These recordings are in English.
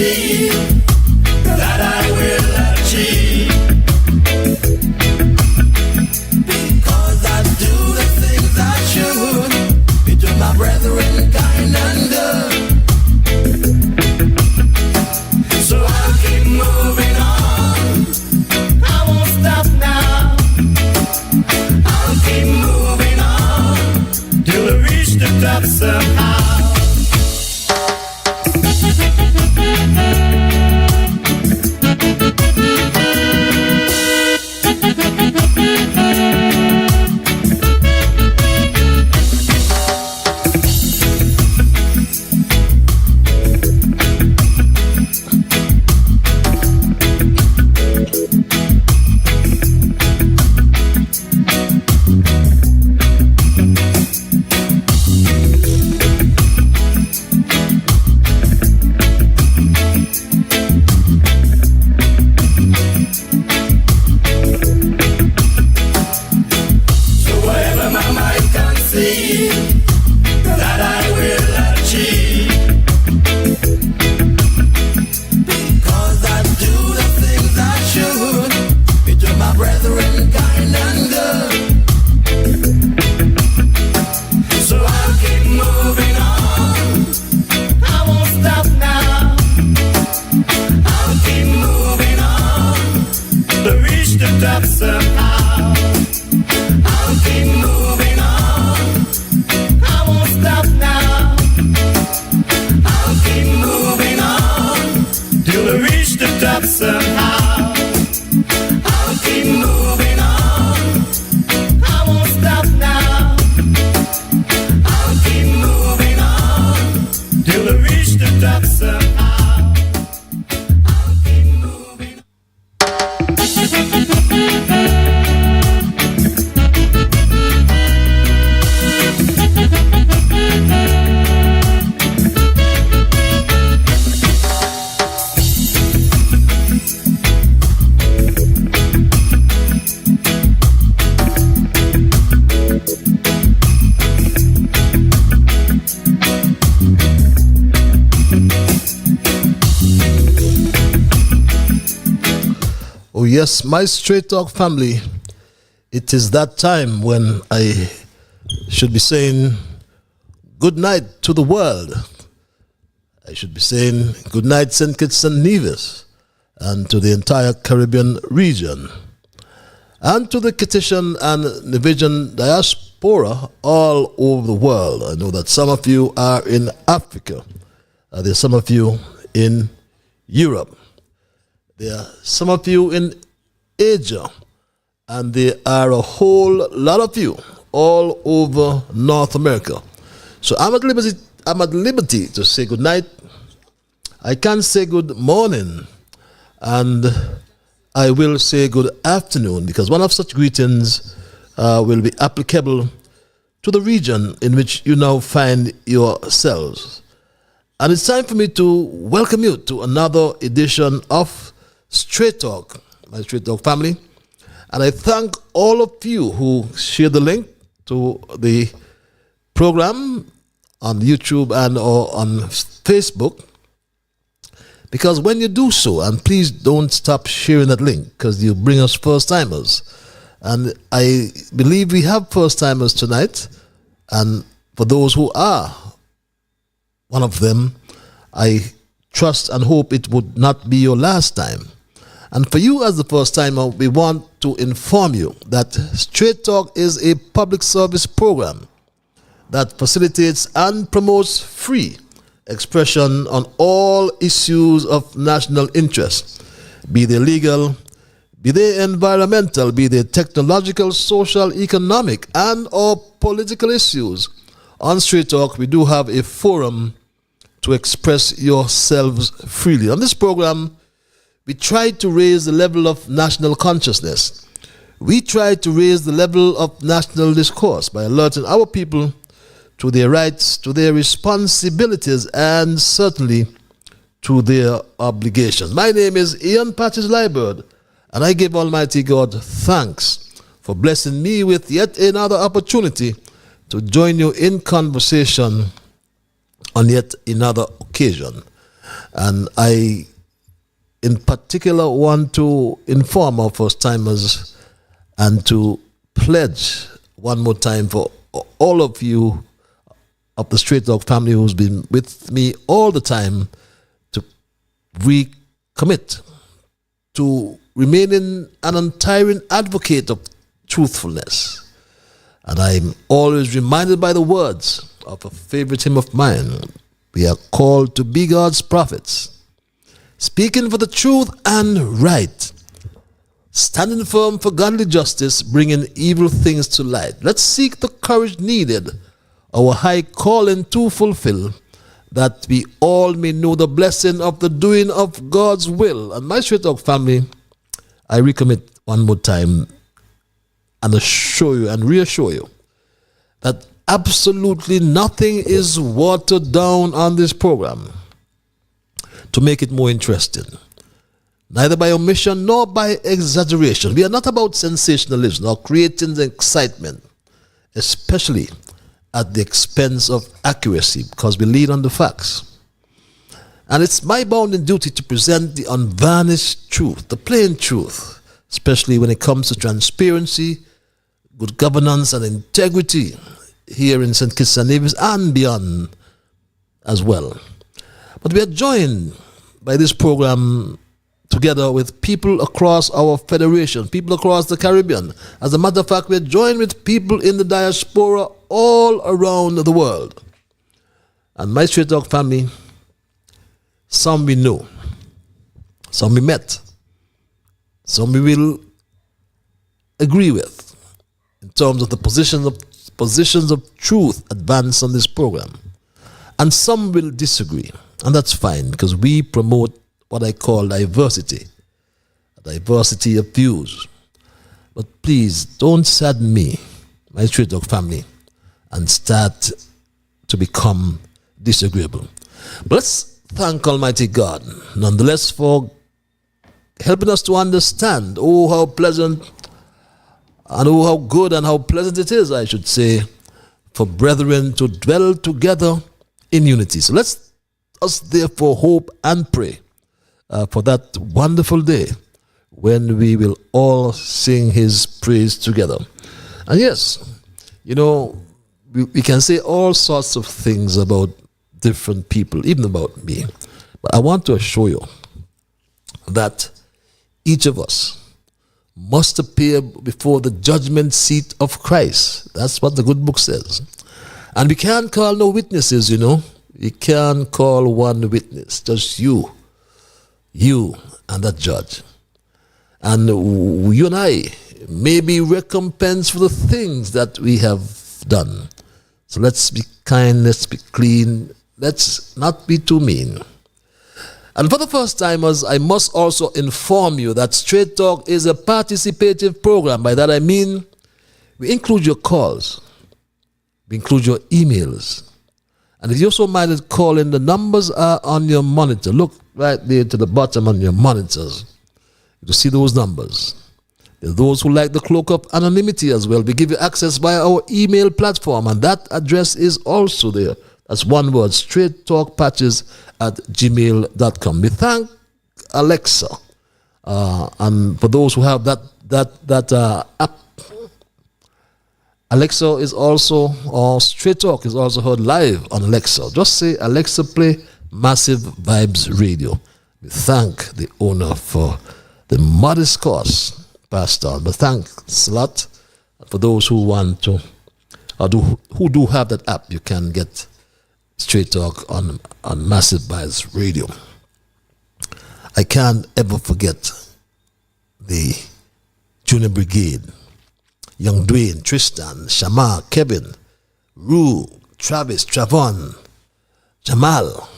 see that I will achieve. Because I do the things I should, be to my brethren kind and good. So I'll keep moving on, I won't stop now. I'll keep moving on, till I reach the top somehow. Yes, my Straight Talk family, it is that time when I should be saying good night to the world. I should be saying good night St. Kitts and Nevis, and to the entire Caribbean region, and to the Kittitian and Nevisan diaspora all over the world. I know that some of you are in Africa. There's some of you in Europe. There are some of you in Asia, and there are a whole lot of you all over North America. So I'm at liberty to say good night. I can say good morning, and I will say good afternoon, because one of such greetings will be applicable to the region in which you now find yourselves. And it's time for me to welcome you to another edition of Straight Talk, my Straight Talk family. And I thank all of you who shared the link to the program on YouTube and or on Facebook. Because when you do so, and please don't stop sharing that link, because you bring us first-timers. And I believe we have first-timers tonight. And for those who are one of them, I trust and hope it would not be your last time. And for you as the first timer, we want to inform you that Straight Talk is a public service program that facilitates and promotes free expression on all issues of national interest, be they legal, be they environmental, be they technological, social, economic, and or political issues. On Straight Talk, we do have a forum to express yourselves freely. On this program, we try to raise the level of national consciousness. We try to raise the level of national discourse by alerting our people to their rights, to their responsibilities, and certainly to their obligations. My name is Ian Patches Liburd, and I give Almighty God thanks for blessing me with yet another opportunity to join you in conversation on yet another occasion. And I, in particular, want to inform our first-timers and to pledge one more time for all of you of the Straight Talk family who's been with me all the time to recommit to remaining an untiring advocate of truthfulness. And I'm always reminded by the words of a favorite hymn of mine. We are called to be God's prophets, speaking for the truth and right, standing firm for godly justice, bringing evil things to light. Let's seek the courage needed, our high calling to fulfill, that we all may know the blessing of the doing of God's will. And my Straight Talk family, I recommit one more time and assure you and reassure you that absolutely nothing is watered down on this program to make it more interesting, neither by omission nor by exaggeration. We are not about sensationalism or creating the excitement, especially at the expense of accuracy, because we lead on the facts. And it's my bounden duty to present the unvarnished truth, the plain truth, especially when it comes to transparency, good governance, and integrity here in St. Kitts and Nevis and beyond as well. But we are joined by this program together with people across our federation, people across the Caribbean. As a matter of fact, we are joined with people in the diaspora all around the world. And my Straight Talk family, some we know, some we met, some we will agree with in terms of the positions of truth advanced on this program. And some will disagree. And that's fine, because we promote what I call diversity, a diversity of views. But please don't sadden me, my Straight Talk family, and start to become disagreeable. But let's thank Almighty God, nonetheless, for helping us to understand, oh, how pleasant, and oh, how good and how pleasant it is, I should say, for brethren to dwell together in unity. So let's us therefore hope and pray for that wonderful day when we will all sing his praise together. And yes, you know, we can say all sorts of things about different people, even about me. But I want to assure you that each of us must appear before the judgment seat of Christ. That's what the good book says. And we can't call no witnesses, you know. We can't call one witness, just you and that judge. And you and I may be recompensed for the things that we have done. So let's be kind, let's be clean, let's not be too mean. And for the first timers, I must also inform you that Straight Talk is a participative program. By that I mean, we include your calls, we include your emails. And if you're so minded calling, the numbers are on your monitor. Look right there to the bottom on your monitors. You see those numbers. There are those who like the cloak of anonymity as well. We give you access via our email platform, and that address is also there. That's one word, straighttalkpatches@gmail.com. We thank Alexa. And for those who have that app, Alexa is also, or Straight Talk is also heard live on Alexa. Just say, Alexa, play Massive Vibes Radio. We thank the owner for the modest cost passed on. But thanks a lot for those who want to, or who do have that app. You can get Straight Talk on Massive Vibes Radio. I can't ever forget the Junior Brigade. Young Dwayne, Tristan, Shamar, Kevin, Rue, Travis, Travon, Jamal,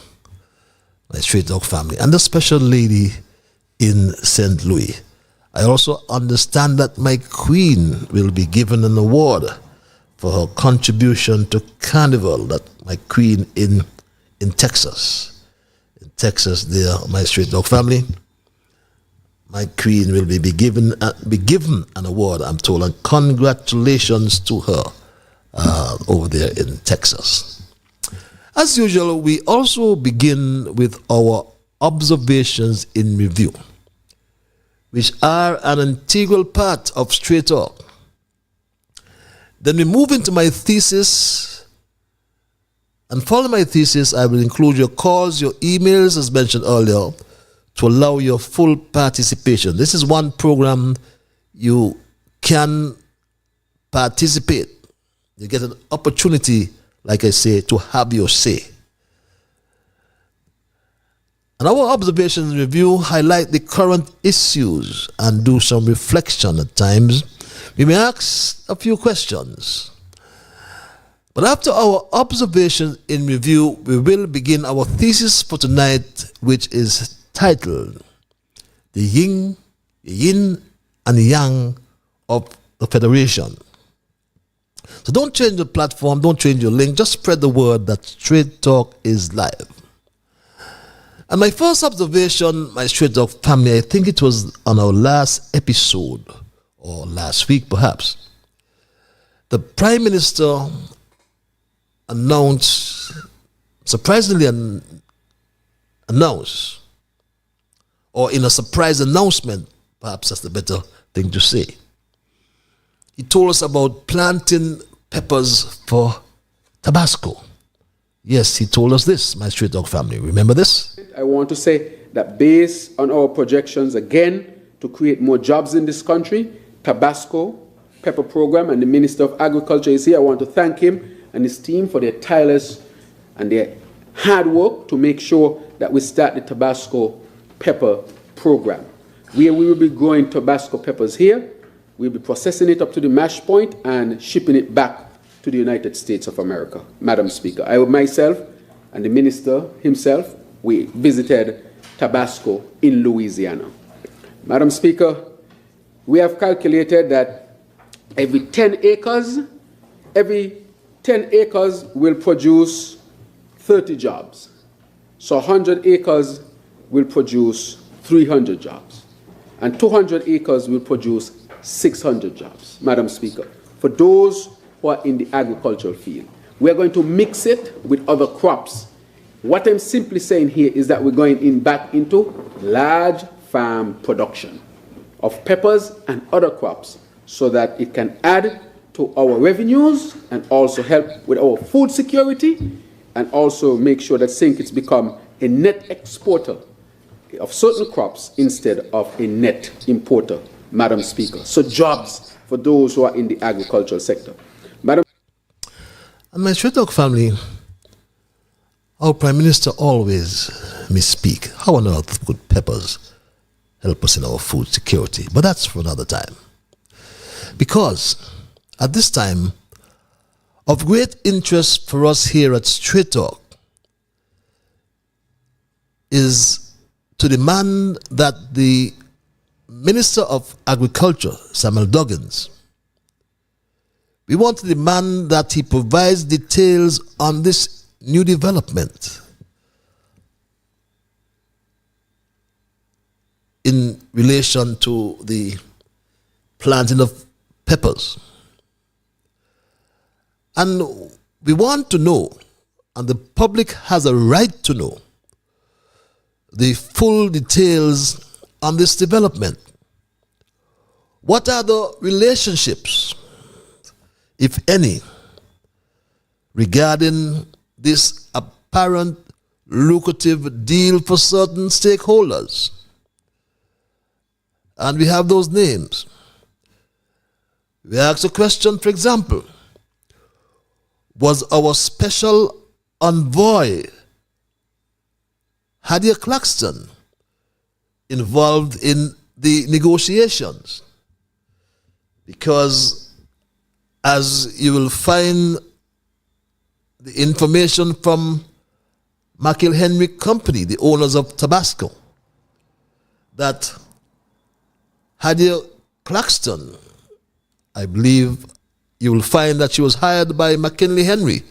my Straight Talk family, and the special lady in St. Louis. I also understand that my queen will be given an award for her contribution to Carnival, that my queen in Texas. In Texas there, my Straight Talk family, my queen will be given an award, I'm told, and congratulations to her over there in Texas. As usual, we also begin with our observations in review, which are an integral part of Straight Talk. Then we move into my thesis, and following my thesis, I will include your calls, your emails, as mentioned earlier, to allow your full participation. This is one program you can participate. You get an opportunity, like I say, to have your say. And our observations review highlight the current issues and do some reflection at times. We may ask a few questions. But after our observations in review, we will begin our thesis for tonight, which is titled The Yin and Yang of the Federation. So don't change the platform, don't change your link, just spread the word that Straight Talk is live. And my first observation, my Straight Talk family, I think it was on our last episode, or last week perhaps, the Prime Minister surprisingly announced, or in a surprise announcement, perhaps that's the better thing to say. He told us about planting peppers for Tabasco. Yes, he told us this, my Straight Talk family. Remember this? I want to say that based on our projections, again, to create more jobs in this country, Tabasco Pepper Program, and the Minister of Agriculture is here. I want to thank him and his team for their tireless and their hard work to make sure that we start the Tabasco Pepper Program, where we will be growing Tabasco peppers here. We'll be processing it up to the mash point and shipping it back to the United States of America. Madam Speaker, I myself and the minister himself, we visited Tabasco in Louisiana. Madam Speaker, we have calculated that every 10 acres will produce 30 jobs. So 100 acres will produce 300 jobs. And 200 acres will produce 600 jobs, Madam Speaker, for those who are in the agricultural field. We are going to mix it with other crops. What I'm simply saying here is that we're going back into large farm production of peppers and other crops so that it can add to our revenues and also help with our food security and also make sure that St. Kitts become a net exporter of certain crops instead of a net importer, Madam Speaker. So jobs for those who are in the agricultural sector. Madam. And my Straight Talk family, our Prime Minister always misspeak. How on earth could peppers help us in our food security? But that's for another time. Because at this time, of great interest for us here at Straight Talk is to demand that the Minister of Agriculture, Samuel Duggins, we want to demand that he provides details on this new development in relation to the planting of peppers. And we want to know, and the public has a right to know, the full details on this development. What are the relationships, if any, regarding this apparent lucrative deal for certain stakeholders? And we have those names. We ask a question, for example, was our special envoy, Hadia Claxton, involved in the negotiations? Because as you will find the information from McIlhenry Company, the owners of Tabasco, that Hadia Claxton, I believe you will find that she was hired by McKinley Henry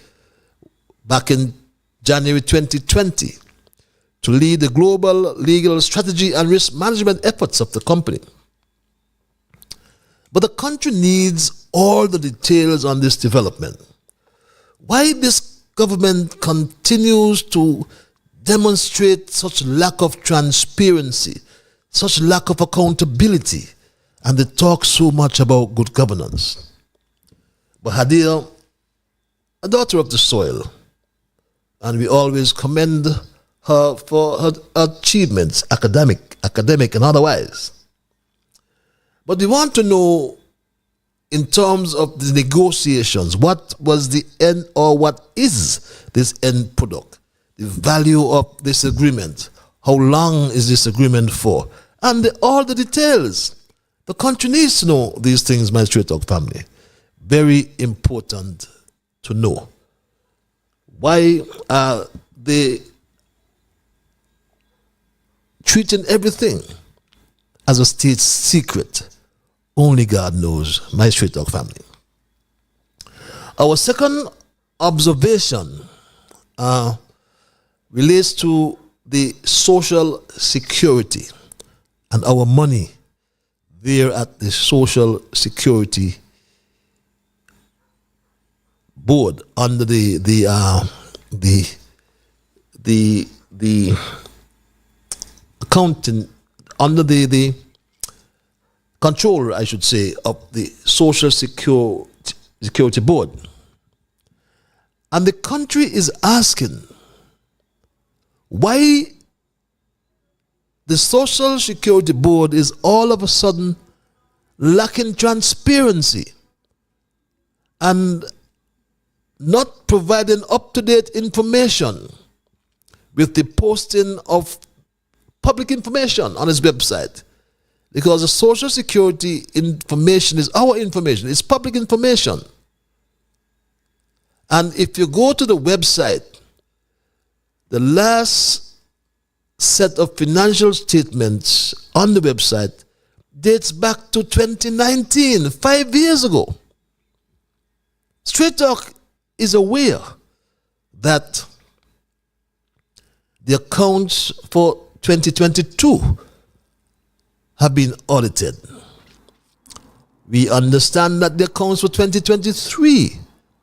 back in January 2020 to lead the global legal strategy and risk management efforts of the company. But the country needs all the details on this development. Why this government continues to demonstrate such lack of transparency, such lack of accountability, and they talk so much about good governance. But Hadia, a daughter of the soil, and we always commend her for her achievements, academic and otherwise. But we want to know, in terms of the negotiations, what was the end, or what is this end product? The value of this agreement? How long is this agreement for? And all the details. The country needs to know these things, my Straight Talk family. Very important to know. Why are they treating everything as a state secret? Only God knows, my Straight Talk family. Our second observation relates to the social security and our money there at the Social Security Board under the accounting, under the controller, I should say, of the Social Security Board. And the country is asking why the Social Security Board is all of a sudden lacking transparency and not providing up-to-date information with the posting of public information on its website. Because the Social Security information is our information. It's public information. And if you go to the website, the last set of financial statements on the website dates back to 2019, 5 years ago. Straight Talk is aware that the accounts for 2022 have been audited. We understand that the accounts for 2023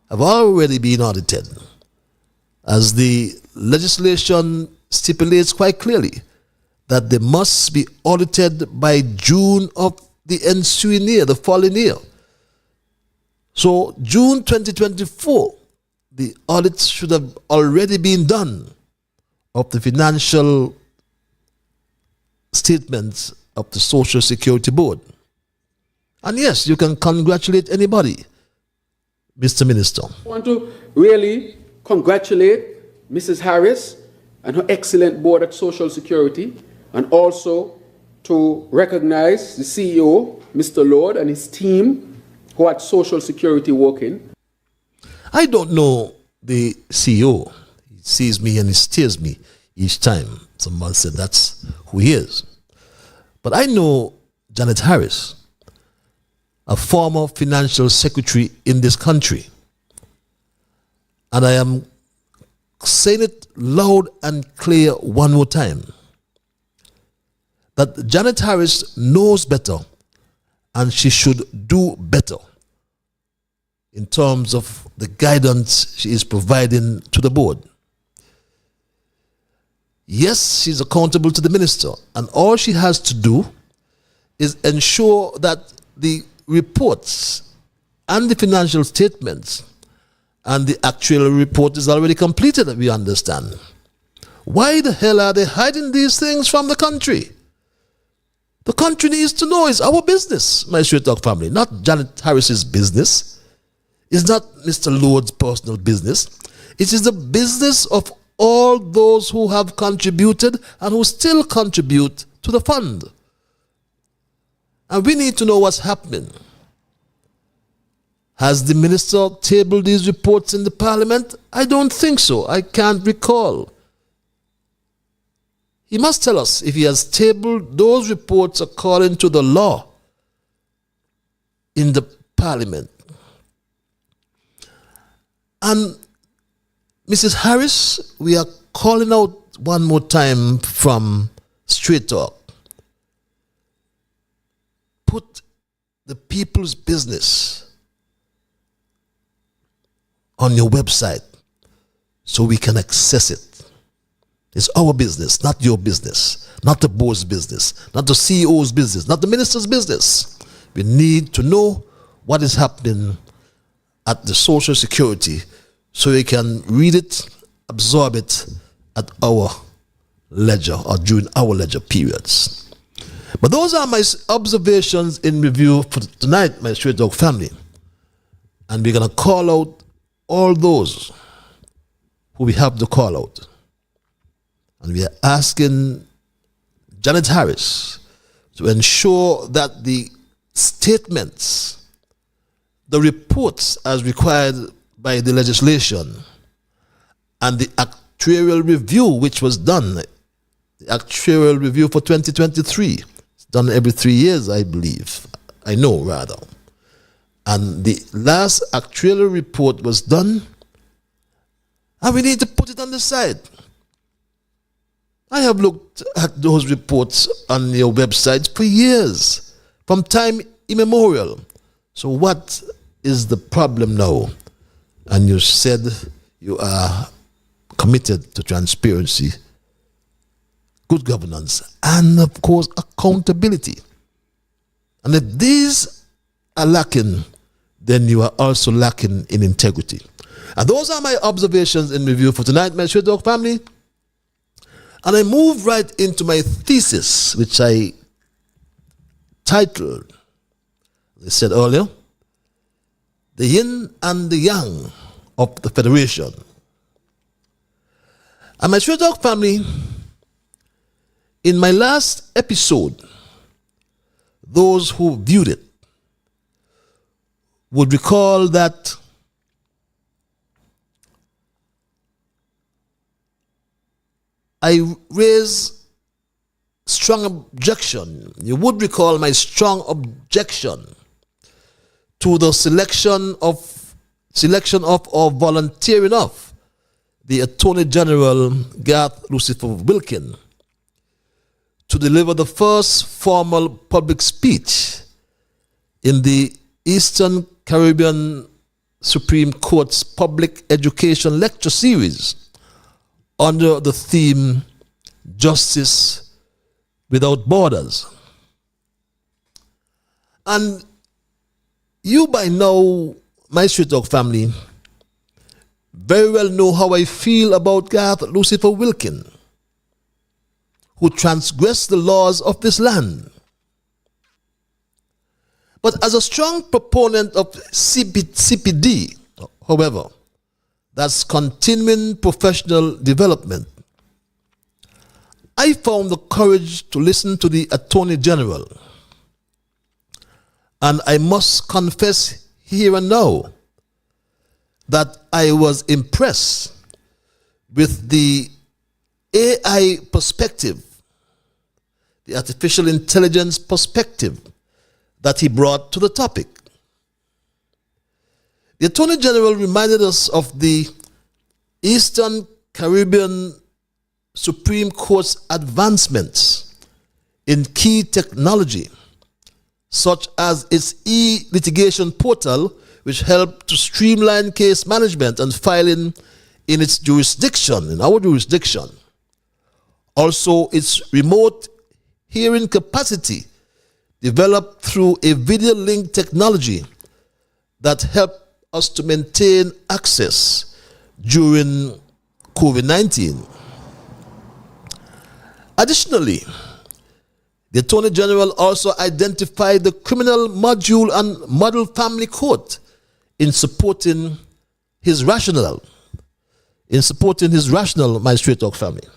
have already been audited, as the legislation stipulates quite clearly that they must be audited by June of the ensuing year, the following year. So June 2024, the audits should have already been done of the financial statements of the Social Security Board. And yes, you can congratulate anybody, Mr. Minister. I want to really congratulate Mrs. Harris and her excellent board at Social Security, and also to recognize the CEO, Mr. Lord, and his team who are at Social Security working. I don't know the CEO. He sees me and he steers me each time. Someone said that's who he is. But I know Janet Harris, a former financial secretary in this country. And I am saying it loud and clear one more time, that Janet Harris knows better and she should do better in terms of the guidance she is providing to the board. Yes, she's accountable to the minister, and all she has to do is ensure that the reports and the financial statements and the actual report is already completed, that we understand. Why the hell are they hiding these things from the country? The country needs to know. It's our business, my Straight Talk family, not Janet Harris's business. It's not Mr. Lord's personal business. It is the business of all those who have contributed and who still contribute to the fund. And we need to know what's happening. Has the minister tabled these reports in the parliament? I don't think so. I can't recall. He must tell us if he has tabled those reports according to the law in the parliament. And Mrs. Harris, we are calling out one more time from Straight Talk. Put the people's business on your website. so we can access it. It's our business, not your business, not the board's business, not the CEO's business, not the minister's business. We need to know what is happening at the Social Security so we can read it, absorb it at our ledger or during our ledger periods. But those are my observations in review for tonight, my Straight Dog family. And we're going to call out all those who we have to call out. And we are asking Janet Harris to ensure that the statements, the reports as required by the legislation, and the actuarial review which was done, the actuarial review for 2023, it's done every 3 years, I believe. I know, rather. And the last actuarial report was done, and we need to put it on the side. I have looked at those reports on your website for years, from time immemorial. So what is the problem now? And you said you are committed to transparency, good governance, and of course accountability. And if these are lacking, then you are also lacking in integrity. And those are my observations in review for tonight, my Straight Dog family. And I move right into my thesis, which I titled, as I said earlier, The Yin and the Yang of the Federation. And my Straight Dog family, in my last episode, those who viewed it would recall that I raised strong objection. You would recall my strong objection to the selection of or volunteering of the Attorney General Garth Lucifer Wilkin to deliver the first formal public speech in the Eastern Caribbean Supreme Court's Public Education Lecture Series under the theme Justice Without Borders. And you by now, my Straight Dog family, very well know how I feel about Garth Lucifer Wilkin, who transgressed the laws of this land. But as a strong proponent of CPD, however, that's continuing professional development, I found the courage to listen to the Attorney General. And I must confess here and now that I was impressed with the AI perspective, the artificial intelligence perspective that he brought to the topic. The Attorney General reminded us of the Eastern Caribbean Supreme Court's advancements in key technology, such as its e-litigation portal, which helped to streamline case management and filing in its jurisdiction, in our jurisdiction. Also, its remote hearing capacity developed through a video link technology that helped us to maintain access during COVID-19. Additionally, the Attorney General also identified the criminal module and model family court in supporting his rationale, my Straight Dog family.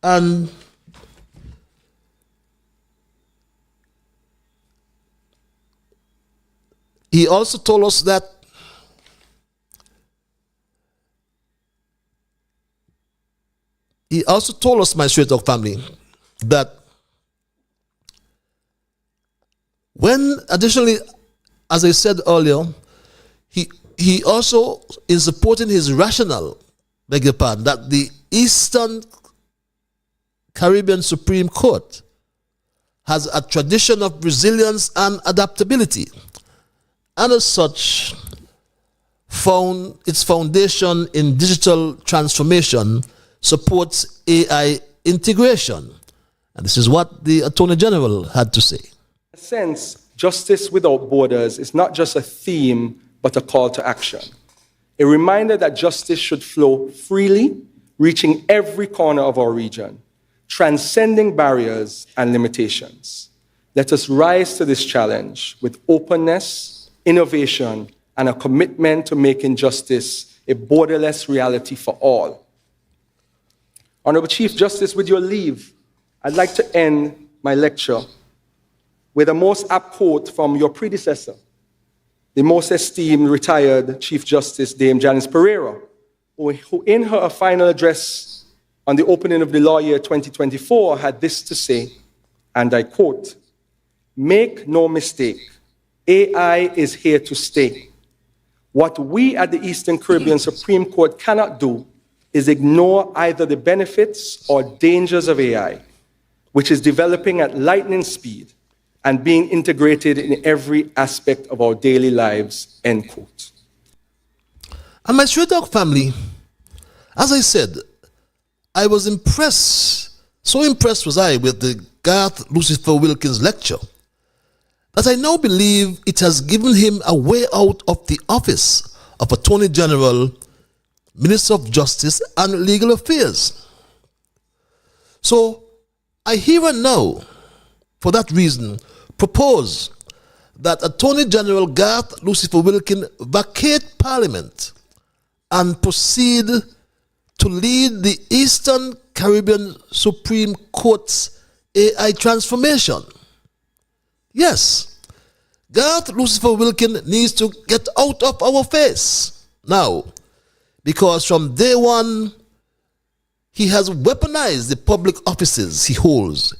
And he also told us that my Straight Dog family, that when additionally, as I said earlier, he also, in supporting his rationale, beg your pardon, that the Eastern Caribbean Supreme Court has a tradition of resilience and adaptability, and as such, found its foundation in digital transformation supports AI integration. And this is what the Attorney General had to say. In a sense, justice without borders is not just a theme, but a call to action. A reminder that justice should flow freely, reaching every corner of our region, transcending barriers and limitations. Let us rise to this challenge with openness, innovation, and a commitment to making justice a borderless reality for all. Honorable Chief Justice, with your leave, I'd like to end my lecture with a most apt quote from your predecessor, the most esteemed retired Chief Justice, Dame Janice Pereira, who in her final address on the opening of the law year 2024 had this to say, and I quote, "Make no mistake, AI is here to stay. What we at the Eastern Caribbean Supreme Court cannot do is ignore either the benefits or dangers of AI, which is developing at lightning speed and being integrated in every aspect of our daily lives," end quote. And my Straight Talk family, as I said, I was impressed, so impressed was I with the Garth Lucifer Wilkins lecture, that I now believe it has given him a way out of the office of Attorney General, Minister of Justice, and Legal Affairs. So I here and now, for that reason, propose that Attorney General Garth Lucifer Wilkins vacate Parliament and proceed to lead the Eastern Caribbean Supreme Court's AI transformation. Yes, Garth Lucifer Wilkins needs to get out of our face now, because from day one, he has weaponized the public offices he holds,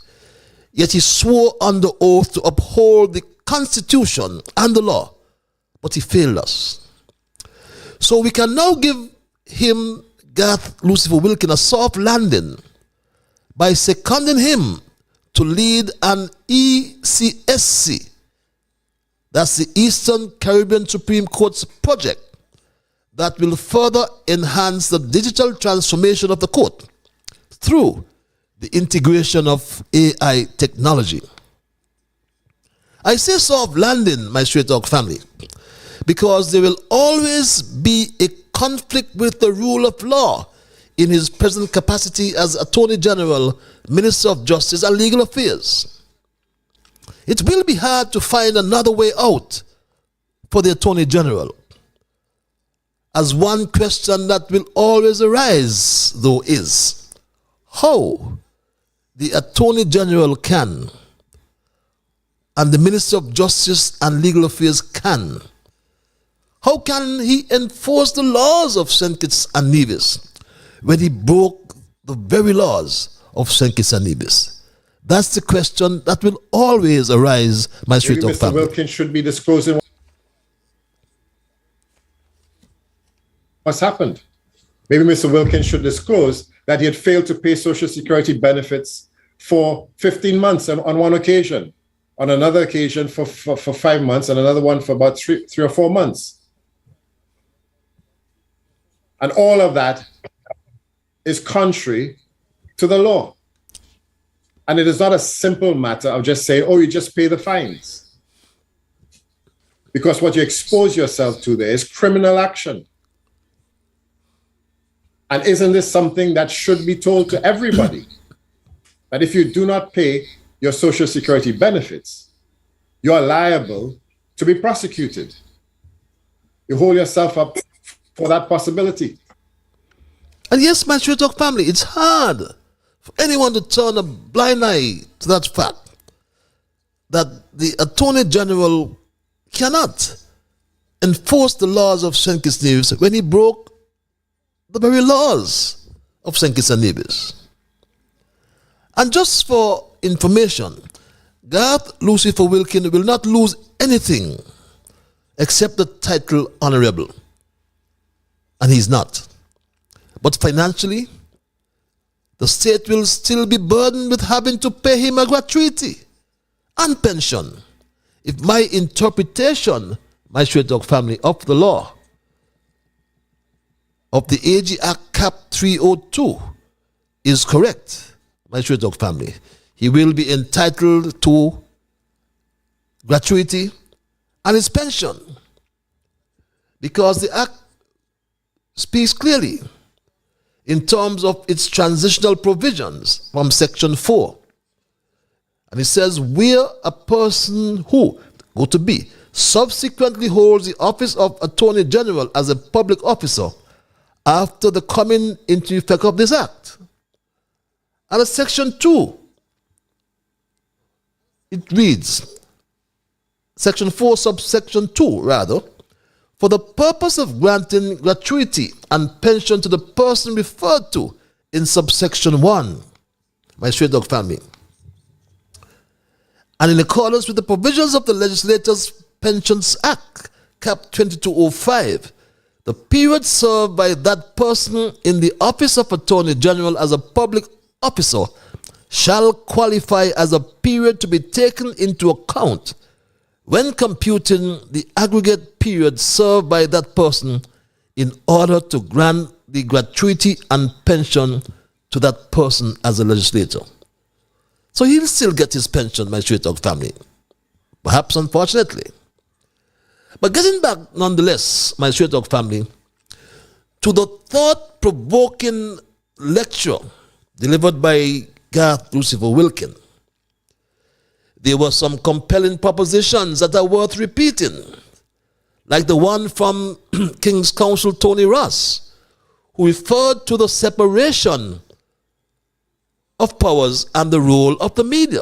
yet he swore under oath to uphold the Constitution and the law, but he failed us. So we can now give him, Garth Lucifer Wilkins, a soft landing by seconding him to lead an ECSC, that's the Eastern Caribbean Supreme Court's project that will further enhance the digital transformation of the court through the integration of AI technology. I say soft landing, my Straight Talk family, because there will always be a conflict with the rule of law in his present capacity as Attorney General, Minister of Justice, and Legal Affairs. It will be hard to find another way out for the Attorney General, as one question that will always arise, though, is how the Attorney General can, and the Minister of Justice and Legal Affairs can, how can he enforce the laws of St. Kitts and Nevis when he broke the very laws of St. Kitts and Nevis? That's the question that will always arise, my Straight Talk family. Mr. Wilkins should be disclosing what's happened. Maybe Mr. Wilkins should disclose that he had failed to pay Social Security benefits for 15 months on one occasion, on another occasion for 5 months, and another one for about three or 4 months. And all of that is contrary to the law. And it is not a simple matter of just saying, oh, you just pay the fines. Because what you expose yourself to there is criminal action. And isn't this something that should be told to everybody? That if you do not pay your Social Security benefits, you are liable to be prosecuted. You hold yourself up for that possibility. And yes, my Straight Talk family, it's hard for anyone to turn a blind eye to that fact that the Attorney General cannot enforce the laws of St. Kitts and Nevis when he broke the very laws of St. Kitts and Nevis. And just for information, Garth Lucifer Wilkins will not lose anything except the title honorable. And he's not. But financially, the state will still be burdened with having to pay him a gratuity and pension if my interpretation, my Straight Talk family, of the law of the AG Act Cap 302 is correct, my Straight Talk family, he will be entitled to gratuity and his pension, because the Act speaks clearly in terms of its transitional provisions from Section 4. And it says, where a person who, go to B, subsequently holds the office of Attorney General as a public officer after the coming into effect of this Act. And at Section 2, it reads, Section 4, subsection 2, rather, for the purpose of granting gratuity and pension to the person referred to in subsection 1, my Straight Dog family, and in accordance with the provisions of the Legislators' Pensions Act, Cap 2205, the period served by that person in the office of Attorney General as a public officer shall qualify as a period to be taken into account when computing the aggregate period served by that person in order to grant the gratuity and pension to that person as a legislator. So he'll still get his pension, my Straight Dog family. Perhaps unfortunately. But getting back nonetheless, my Straight Dog family, to the thought-provoking lecture delivered by Garth Lucifer Wilkin, there were some compelling propositions that are worth repeating, like the one from King's Counsel Tony Ross, who referred to the separation of powers and the role of the media.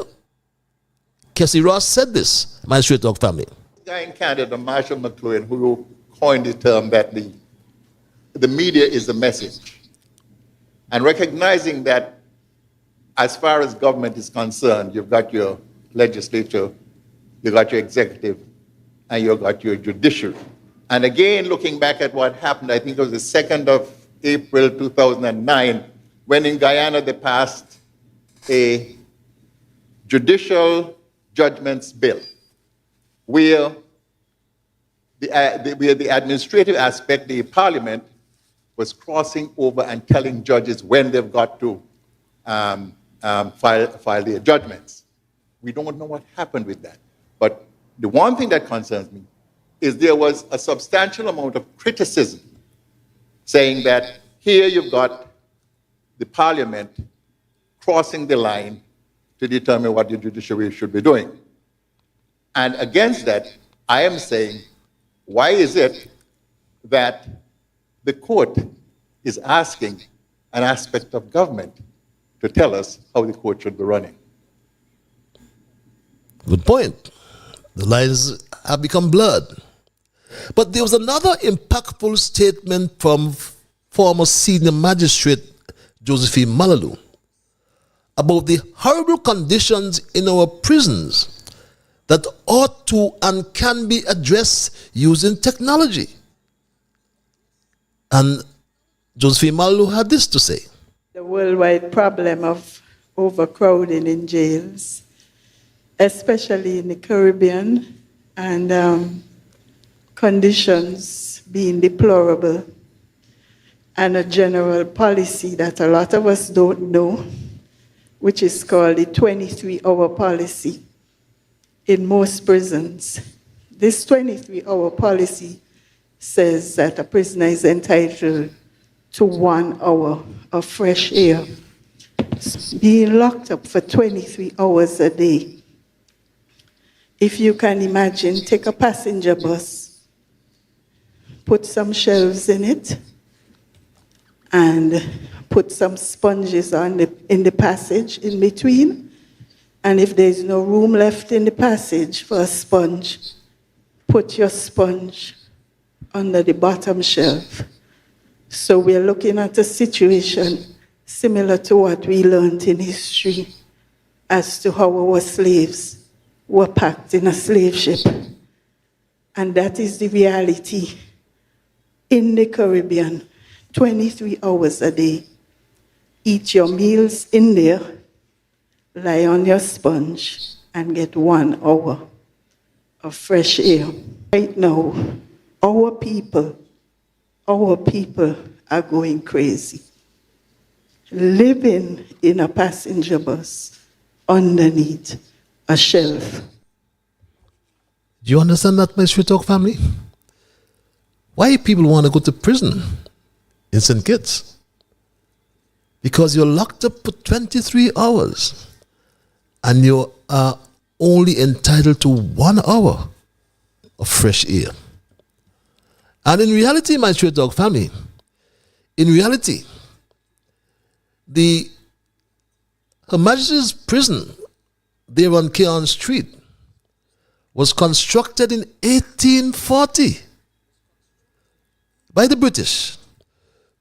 Kessie Ross said this, my Straight Dog family. Guy in Canada, Marshall McLuhan, who coined the term that the media is the message. And recognizing that as far as government is concerned, you've got your legislature, you got your executive, and you got your judiciary. And again, looking back at what happened, I think it was the 2nd of April 2009, when in Guyana they passed a judicial judgments bill, where the administrative aspect, the parliament, was crossing over and telling judges when they've got to file their judgments. We don't know what happened with that. But the one thing that concerns me is there was a substantial amount of criticism saying that here you've got the parliament crossing the line to determine what the judiciary should be doing. And against that, I am saying, why is it that the court is asking an aspect of government to tell us how the court should be running? Good point. The lines have become blurred. But there was another impactful statement from former senior magistrate Josephine Malalu about the horrible conditions in our prisons that ought to and can be addressed using technology. And Josephine Malalu had this to say. The worldwide problem of overcrowding in jails, especially in the Caribbean, and conditions being deplorable, and a general policy that a lot of us don't know, which is called the 23-hour policy in most prisons. This 23-hour policy says that a prisoner is entitled to 1 hour of fresh air. Being locked up for 23 hours a day. If you can imagine, take a passenger bus, put some shelves in it, and put some sponges in the passage in between. And if there's no room left in the passage for a sponge, put your sponge under the bottom shelf. So we're looking at a situation similar to what we learned in history as to how our slaves were packed in a slave ship. And that is the reality in the Caribbean, 23 hours a day. Eat your meals in there, lie on your sponge, and get 1 hour of fresh air. Right now, our people are going crazy. Living in a passenger bus underneath a shelf. Do you understand that, my Street Talk family? Why people want to go to prison in St. Kitts? Because you're locked up for 23 hours and you are only entitled to 1 hour of fresh air. And in reality, my Street Talk family, in reality, Her Majesty's prison there on Keon Street was constructed in 1840 by the British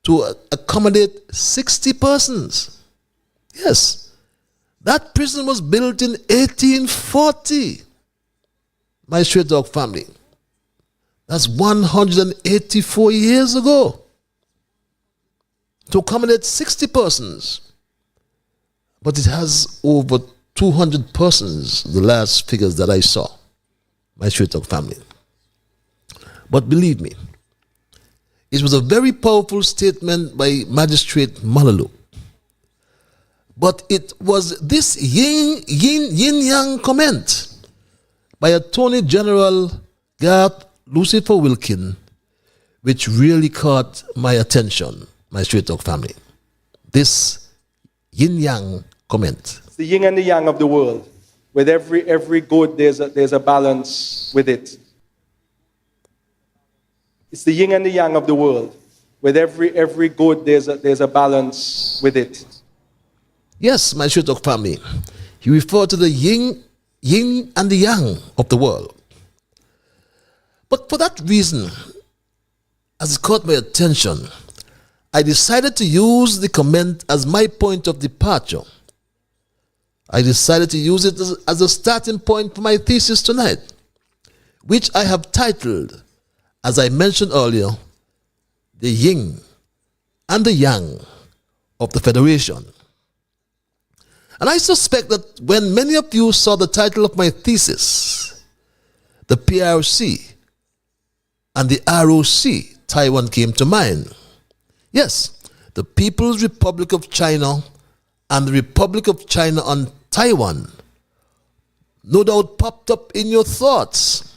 to accommodate 60 persons. Yes, that prison was built in 1840. My Straight Dog family. That's 184 years ago. To accommodate 60 persons. But it has over 200 persons, the last figures that I saw. My Straight Dog family. But believe me, it was a very powerful statement by Magistrate Malalu. But it was this yin-yang comment by Attorney General Garth Lucifer Wilkin which really caught my attention, my Straight Talk family. This yin-yang comment. It's the yin and the yang of the world. With every good, there's a balance with it. It's the yin and the yang of the world. With every good, there's a balance with it. Yes, my Straight Talk family. He referred to the yin and the yang of the world. But for that reason, as it caught my attention, I decided to use the comment as my point of departure. I decided to use it as a starting point for my thesis tonight, which I have titled, as I mentioned earlier, The Yin and the Yang of the Federation. And I suspect that when many of you saw the title of my thesis, the PRC and the ROC, Taiwan came to mind. Yes, the People's Republic of China and the Republic of China on Taiwan no doubt popped up in your thoughts.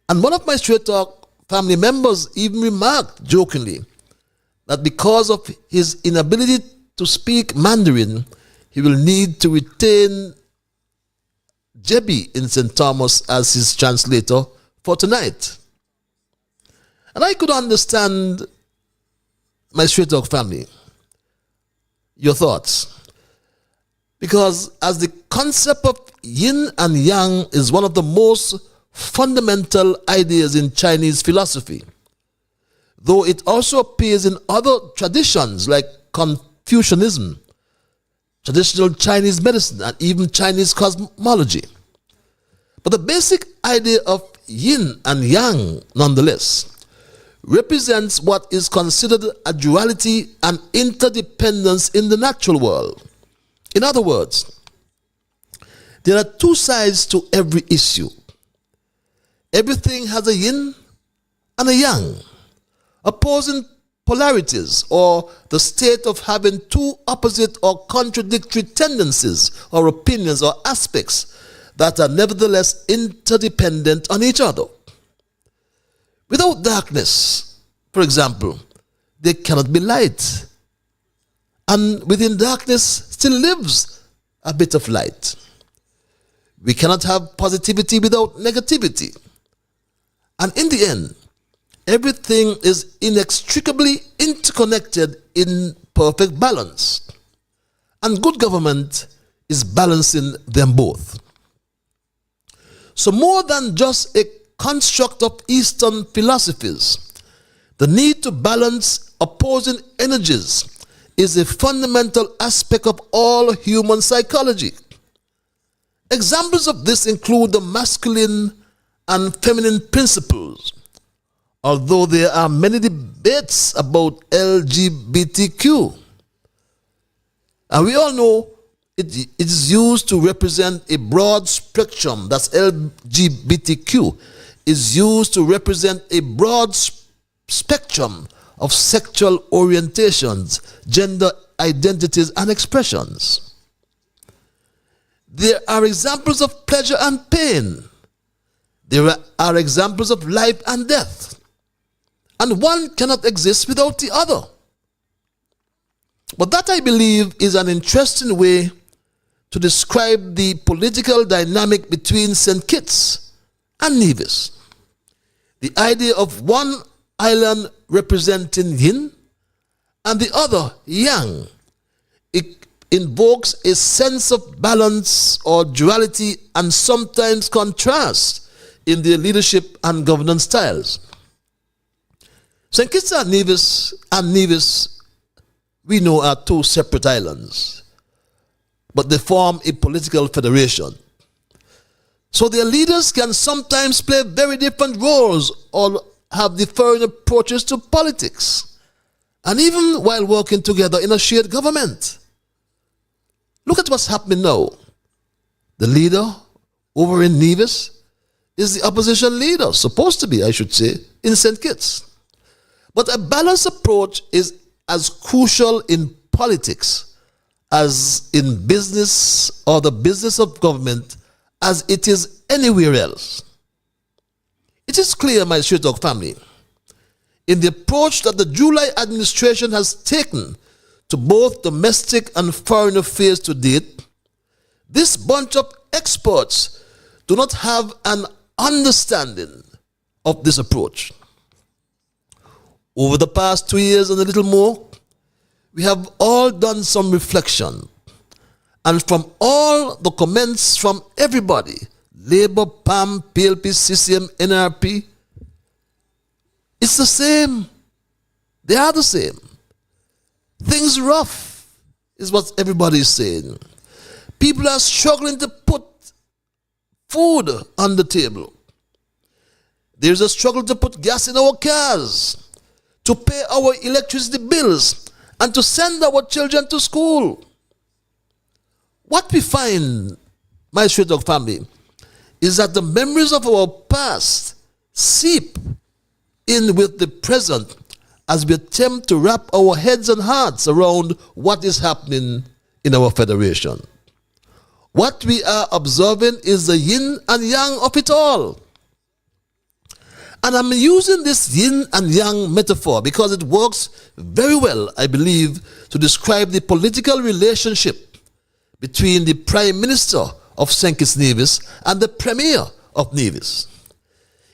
And one of my Straight Talk family members even remarked jokingly that because of his inability to speak Mandarin, he will need to retain Jebi in St. Thomas as his translator for tonight. And I could understand, my Straight Talk family, your thoughts. Because as the concept of yin and yang is one of the most fundamental ideas in Chinese philosophy, though it also appears in other traditions like Confucianism, traditional Chinese medicine, and even Chinese cosmology. But the basic idea of yin and yang, nonetheless, represents what is considered a duality and interdependence in the natural world. In other words, there are two sides to every issue. Everything has a yin and a yang, opposing polarities, or the state of having two opposite or contradictory tendencies or opinions or aspects that are nevertheless interdependent on each other. Without darkness, for example, there cannot be light. And within darkness still lives a bit of light. We cannot have positivity without negativity. And in the end, everything is inextricably interconnected in perfect balance. And good government is balancing them both. So more than just a construct of Eastern philosophies, the need to balance opposing energies is a fundamental aspect of all human psychology. Examples of this include the masculine and feminine principles, although there are many debates about LGBTQ. And we all know it is used to represent a broad spectrum. That's LGBTQ is used to represent a broad spectrum of sexual orientations, gender identities, and expressions. There are examples of pleasure and pain. There are examples of life and death. And one cannot exist without the other. But that, I believe, is an interesting way to describe the political dynamic between St. Kitts and Nevis. The idea of one island representing yin and the other yang. It invokes a sense of balance or duality and sometimes contrast in their leadership and governance styles. St. Kitts and Nevis, we know, are two separate islands, but they form a political federation. So their leaders can sometimes play very different roles or have differing approaches to politics, and even while working together in a shared government. Look at what's happening now. The leader over in Nevis is the opposition leader, supposed to be, I should say, in St. Kitts. But a balanced approach is as crucial in politics as in business or the business of government as it is anywhere else. It is clear, my Straight Talk family, in the approach that the July administration has taken to both domestic and foreign affairs to date, this bunch of experts do not have an understanding of this approach. Over the past 2 years and a little more, we have all done some reflection. And from all the comments from everybody, Labour, PAM, PLP, CCM, NRP, it's the same. They are the same. Things rough is what everybody is saying. People are struggling to put food on the table. There's a struggle to put gas in our cars, to pay our electricity bills, and to send our children to school. What we find, my Straight Talk family, is that the memories of our past seep in with the present as we attempt to wrap our heads and hearts around what is happening in our federation. What we are observing is the yin and yang of it all. And I'm using this yin and yang metaphor because it works very well, I believe, to describe the political relationship between the Prime Minister of St. Kitts Nevis and the Premier of Nevis.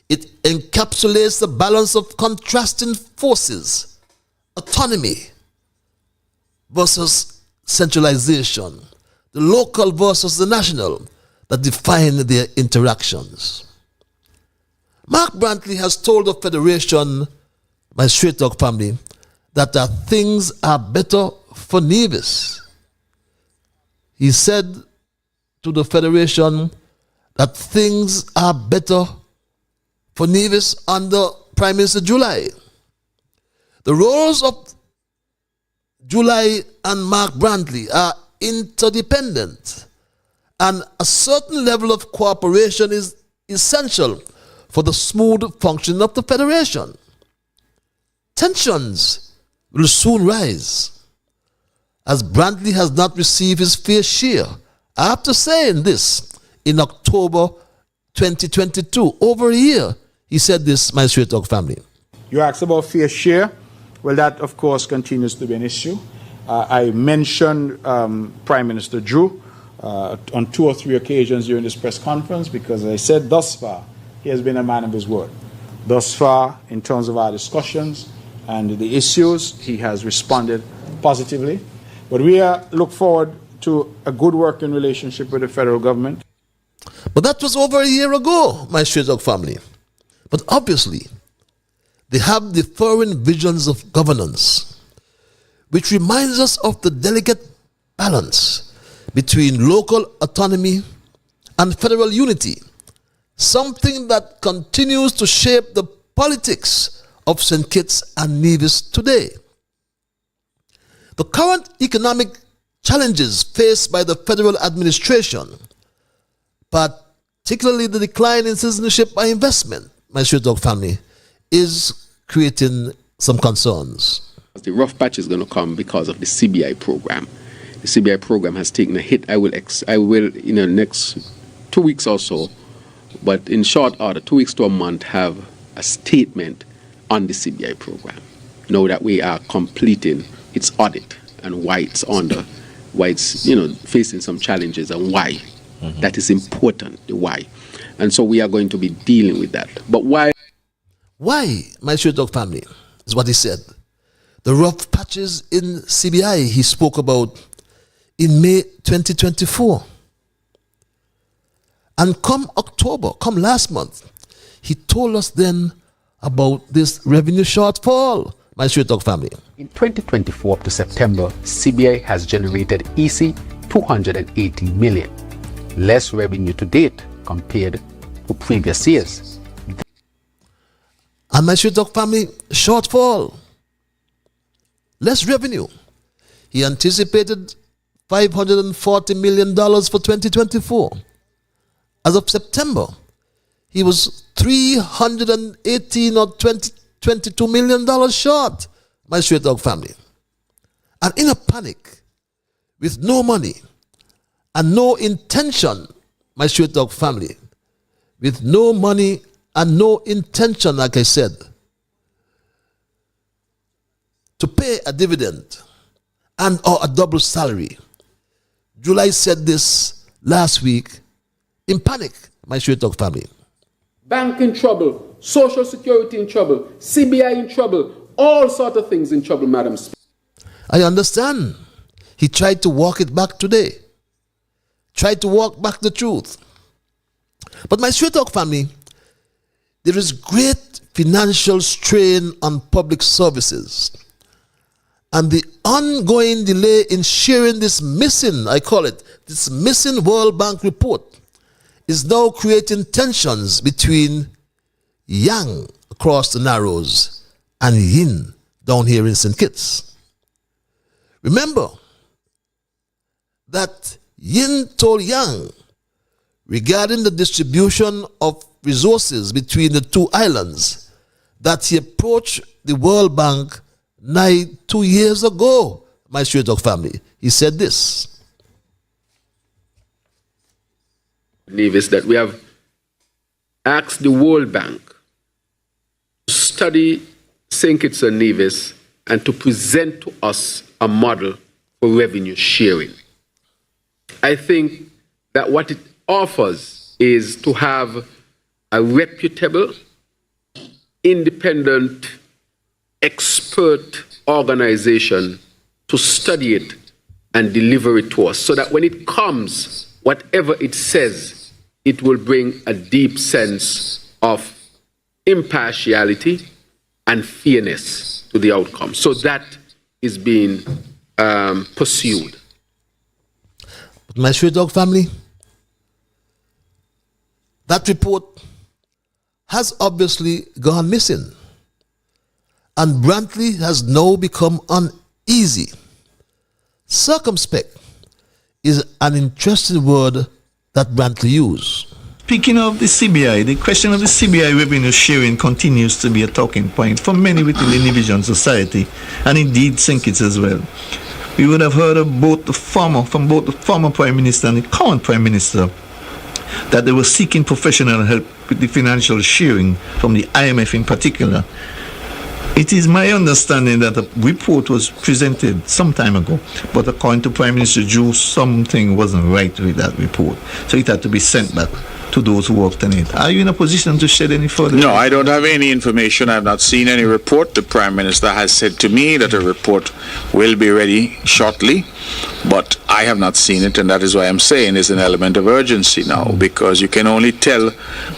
It encapsulates the balance of contrasting forces, autonomy versus centralization, the local versus the national, that define their interactions. Mark Brantley has told the Federation, my Straight Talk family, that things are better for Nevis. He said to the Federation that things are better for Nevis under Prime Minister July. The roles of July and Mark Brantley are interdependent, and a certain level of cooperation is essential for the smooth functioning of the Federation. Tensions will soon rise, as Brantley has not received his fair share after saying this in October 2022, over a year. He said this, my Straight Talk family. You asked about fair share. Well, that, of course, continues to be an issue. I mentioned Prime Minister Drew on 2 or 3 occasions during this press conference because, as I said, thus far, he has been a man of his word. Thus far, in terms of our discussions and the issues, he has responded positively. But we look forward to a good working relationship with the federal government. But that was over a year ago, my Straight Talk family. But obviously, they have differing visions of governance, which reminds us of the delicate balance between local autonomy and federal unity, something that continues to shape the politics of St. Kitts and Nevis today. The current economic challenges faced by the federal administration, particularly the decline in citizenship by investment, my Straight Talk family, is creating some concerns. The rough patch is going to come because of the CBI program. The CBI program has taken a hit. I will in the next 2 weeks or so, but in short order, 2 weeks to a month, have a statement on the CBI program. Now that we are completing its audit and why it's facing some challenges and why. That is important, the why. And so we are going to be dealing with that. But why? Why, my Straight Talk family, is what he said. The rough patches in CBI he spoke about in May 2024. And come October, come last month, he told us then about this revenue shortfall, my Straight Talk family. In 2024 up to September, CBI has generated EC 280 million, less revenue to date compared to previous years. And my Straight Talk family, shortfall, less revenue. He anticipated $540 million for 2024. As of September, he was $318 or $22 million short, my Straight Talk family. And in a panic, with no money and no intention, my Straight Talk family, with no money and no intention, like I said, to pay a dividend and or a double salary. July said this last week in panic, my Straight Talk family. Bank in trouble, Social Security in trouble, CBI in trouble, all sort of things in trouble, Madam Speaker. I understand. He tried to walk it back today. Tried to walk back the truth. But my Straight Talk family, there is great financial strain on public services. And the ongoing delay in sharing this missing, I call it, this missing World Bank report is now creating tensions between Yang across the Narrows and Yin down here in St. Kitts. Remember that Yin told Yang regarding the distribution of resources between the two islands that he approached the World Bank nigh 2 years ago, my Straight Talk family. He said this. Nevis, that we have asked the World Bank to study St. Kitts and Nevis and to present to us a model for revenue sharing. I think that what it offers is to have a reputable, independent, expert organization to study it and deliver it to us so that when it comes, whatever it says, it will bring a deep sense of impartiality and fairness to the outcome. So that is being pursued. But my Straight Talk family, that report has obviously gone missing. And Brantley has now become uneasy. Circumspect is an interesting word that Brantley used. Speaking of the CBI, the question of the CBI revenue sharing continues to be a talking point for many within the Nevision society, and indeed St. Kitts as well. We would have heard of both the former Prime Minister and the current Prime Minister that they were seeking professional help with the financial sharing from the IMF in particular. It is my understanding that a report was presented some time ago, but according to Prime Minister Drew, something wasn't right with that report. So it had to be sent back to those who worked on it. Are you in a position to shed any further? No, I don't have any information. I have not seen any report. The Prime Minister has said to me that a report will be ready shortly, but I have not seen it, and that is why I'm saying there's an element of urgency now, because you can only tell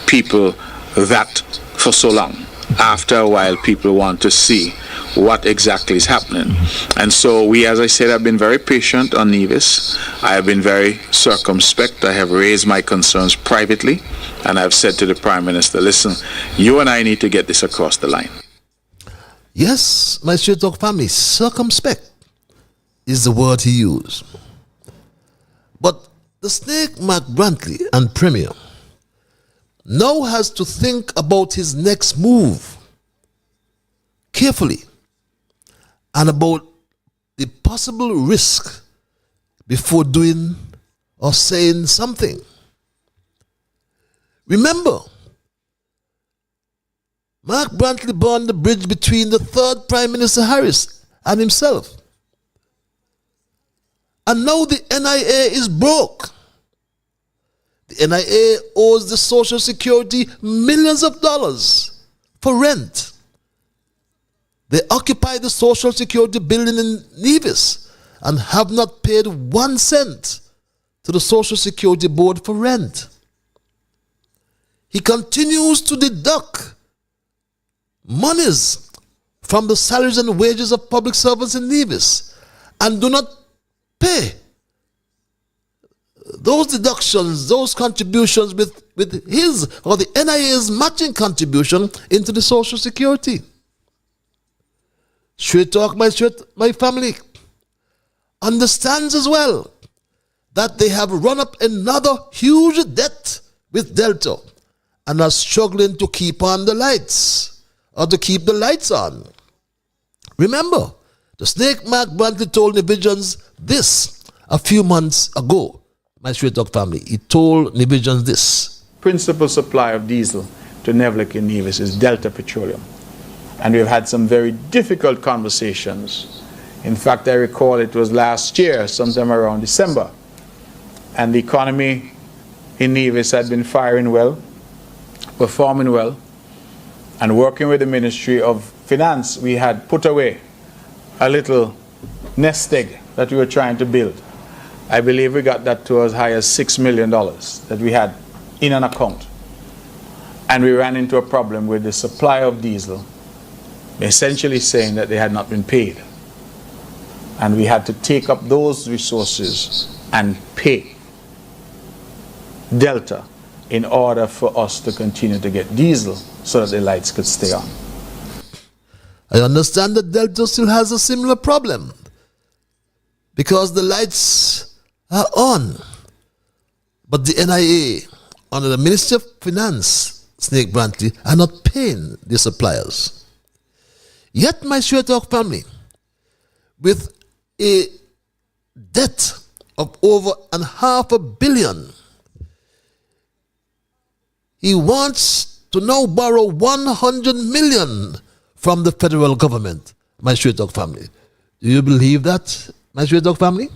people that for so long. After a while, people want to see what exactly is happening. And so we, as I said, have been very patient on Nevis. I have been very circumspect. I have raised my concerns privately, and I've said to the Prime Minister, listen, you and I need to get this across the line. Yes, my Straight Talk family, circumspect is the word he used. But the snake Mark Brantley and Premier now has to think about his next move. carefully and about the possible risk before doing or saying something. Remember, Mark Brantley burned the bridge between the third Prime Minister Harris and himself. And now the NIA is broke. The NIA owes the Social Security millions of dollars for rent. They occupy the Social Security building in Nevis and have not paid 1 cent to the Social Security Board for rent. He continues to deduct monies from the salaries and wages of public servants in Nevis and do not pay those deductions, those contributions with his or the NIA's matching contribution into the Social Security. Straight Talk, my family understands as well that they have run up another huge debt with Delta and are struggling to keep on the lights or to keep the lights on. Remember, the Snake Mark Brantley told Nevisions this a few months ago. My Straight Talk family, he told Nevisions this. Principal supply of diesel to Nevlik in Nevis is Delta Petroleum. And we've had some very difficult conversations. In fact, I recall it was last year, sometime around December, and the economy in Nevis had been firing well, performing well, and working with the Ministry of Finance, we had put away a little nest egg that we were trying to build. I believe we got that to as high as $6 million that we had in an account. And we ran into a problem with the supply of diesel, essentially saying that they had not been paid. And we had to take up those resources and pay Delta in order for us to continue to get diesel so that the lights could stay on. I understand that Delta still has a similar problem because the lights are on. But the NIA, under the Ministry of Finance, Snake Brantley, are not paying their suppliers. Yet, my Straight Talk family, with a debt of over $500 million, he wants to now borrow $100 million from the federal government, my Straight Talk family. Do you believe that, my Straight Talk family?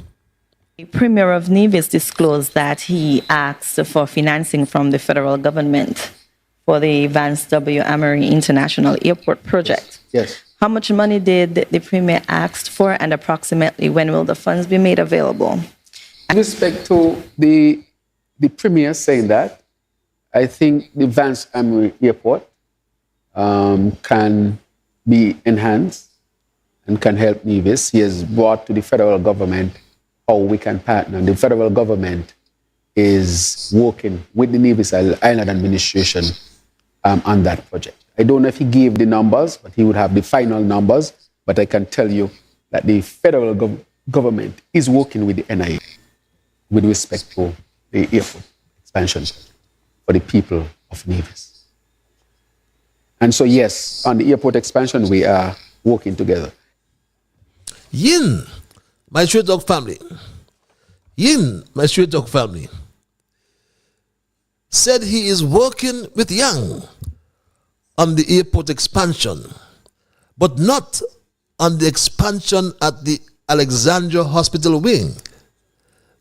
The Premier of Nevis disclosed that he asked for financing from the federal government for the Vance W. Amory International Airport project. Yes. How much money did the Premier ask for, and approximately when will the funds be made available? With respect to the Premier saying that, I think the Vance Amory Airport can be enhanced and can help Nevis. He has brought to the federal government how we can partner. The federal government is working with the Nevis Island administration on that project. I don't know if he gave the numbers, but he would have the final numbers. But I can tell you that the federal government is working with the NIA with respect to the airport expansion for the people of Nevis. And so, yes, on the airport expansion, we are working together. Yin, my Straight Talk family, said he is working with Yang on the airport expansion, but not on the expansion at the Alexandria Hospital wing.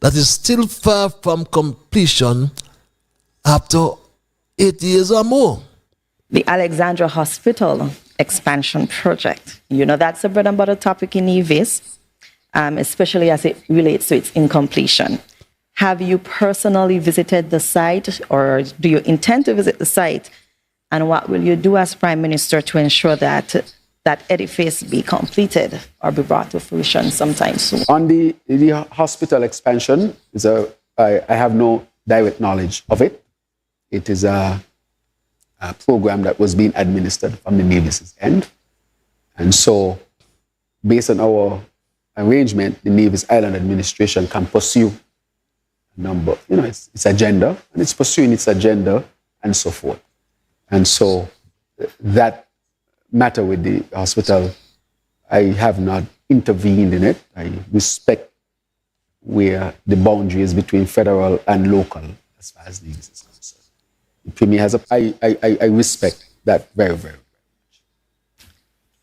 That is still far from completion after 8 years or more. The Alexandria Hospital expansion project. You know, that's a bread and butter topic in Nevis, especially as it relates to its incompletion. Have you personally visited the site, or do you intend to visit the site? And what will you do as Prime Minister to ensure that that edifice be completed or be brought to fruition sometime soon? On the hospital expansion, I have no direct knowledge of it. It is a program that was being administered from the Nevis' end. And so, based on our arrangement, the Nevis Island administration can pursue a number, its agenda, and it's pursuing its agenda and so forth. And so that matter with the hospital, I have not intervened in it. I respect where the boundary is between federal and local as far as Nevis is concerned. The Premier has I respect that very, very much.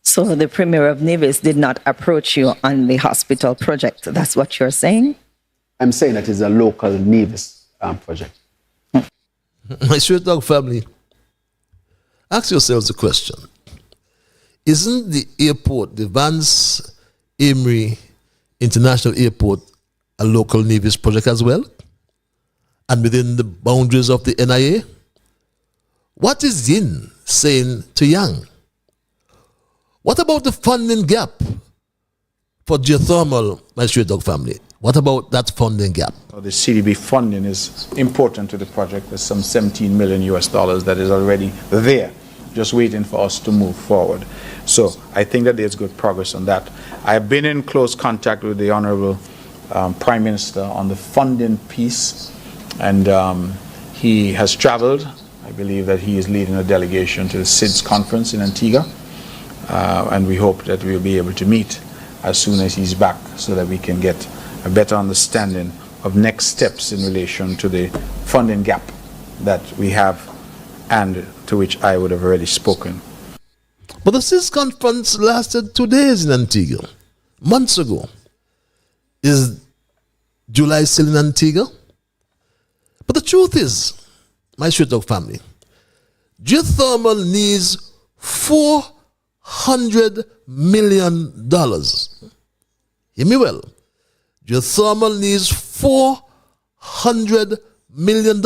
So the Premier of Nevis did not approach you on the hospital project. That's what you're saying? I'm saying that it's a local Nevis project. My Straight Dog family, ask yourselves a question. Isn't the airport, the Vance Emery International Airport, a local Nevis project as well? And within the boundaries of the NIA? What is Yin saying to Yang? What about the funding gap for geothermal, my Straight Dog family? What about that funding gap? The CDB funding is important to the project. There's some $17 million that is already there, just waiting for us to move forward. So I think that there's good progress on that. I've been in close contact with the Honorable Prime Minister on the funding piece, and he has traveled. I believe that he is leading a delegation to the SIDS conference in Antigua, and we hope that we'll be able to meet as soon as he's back so that we can get a better understanding of next steps in relation to the funding gap that we have and to which I would have already spoken. But the SIDS conference lasted 2 days in Antigua, months ago. Is July still in Antigua? But the truth is, my Straight Dog family, geothermal needs $400 million. Hear me well. Geothermal needs $400 million.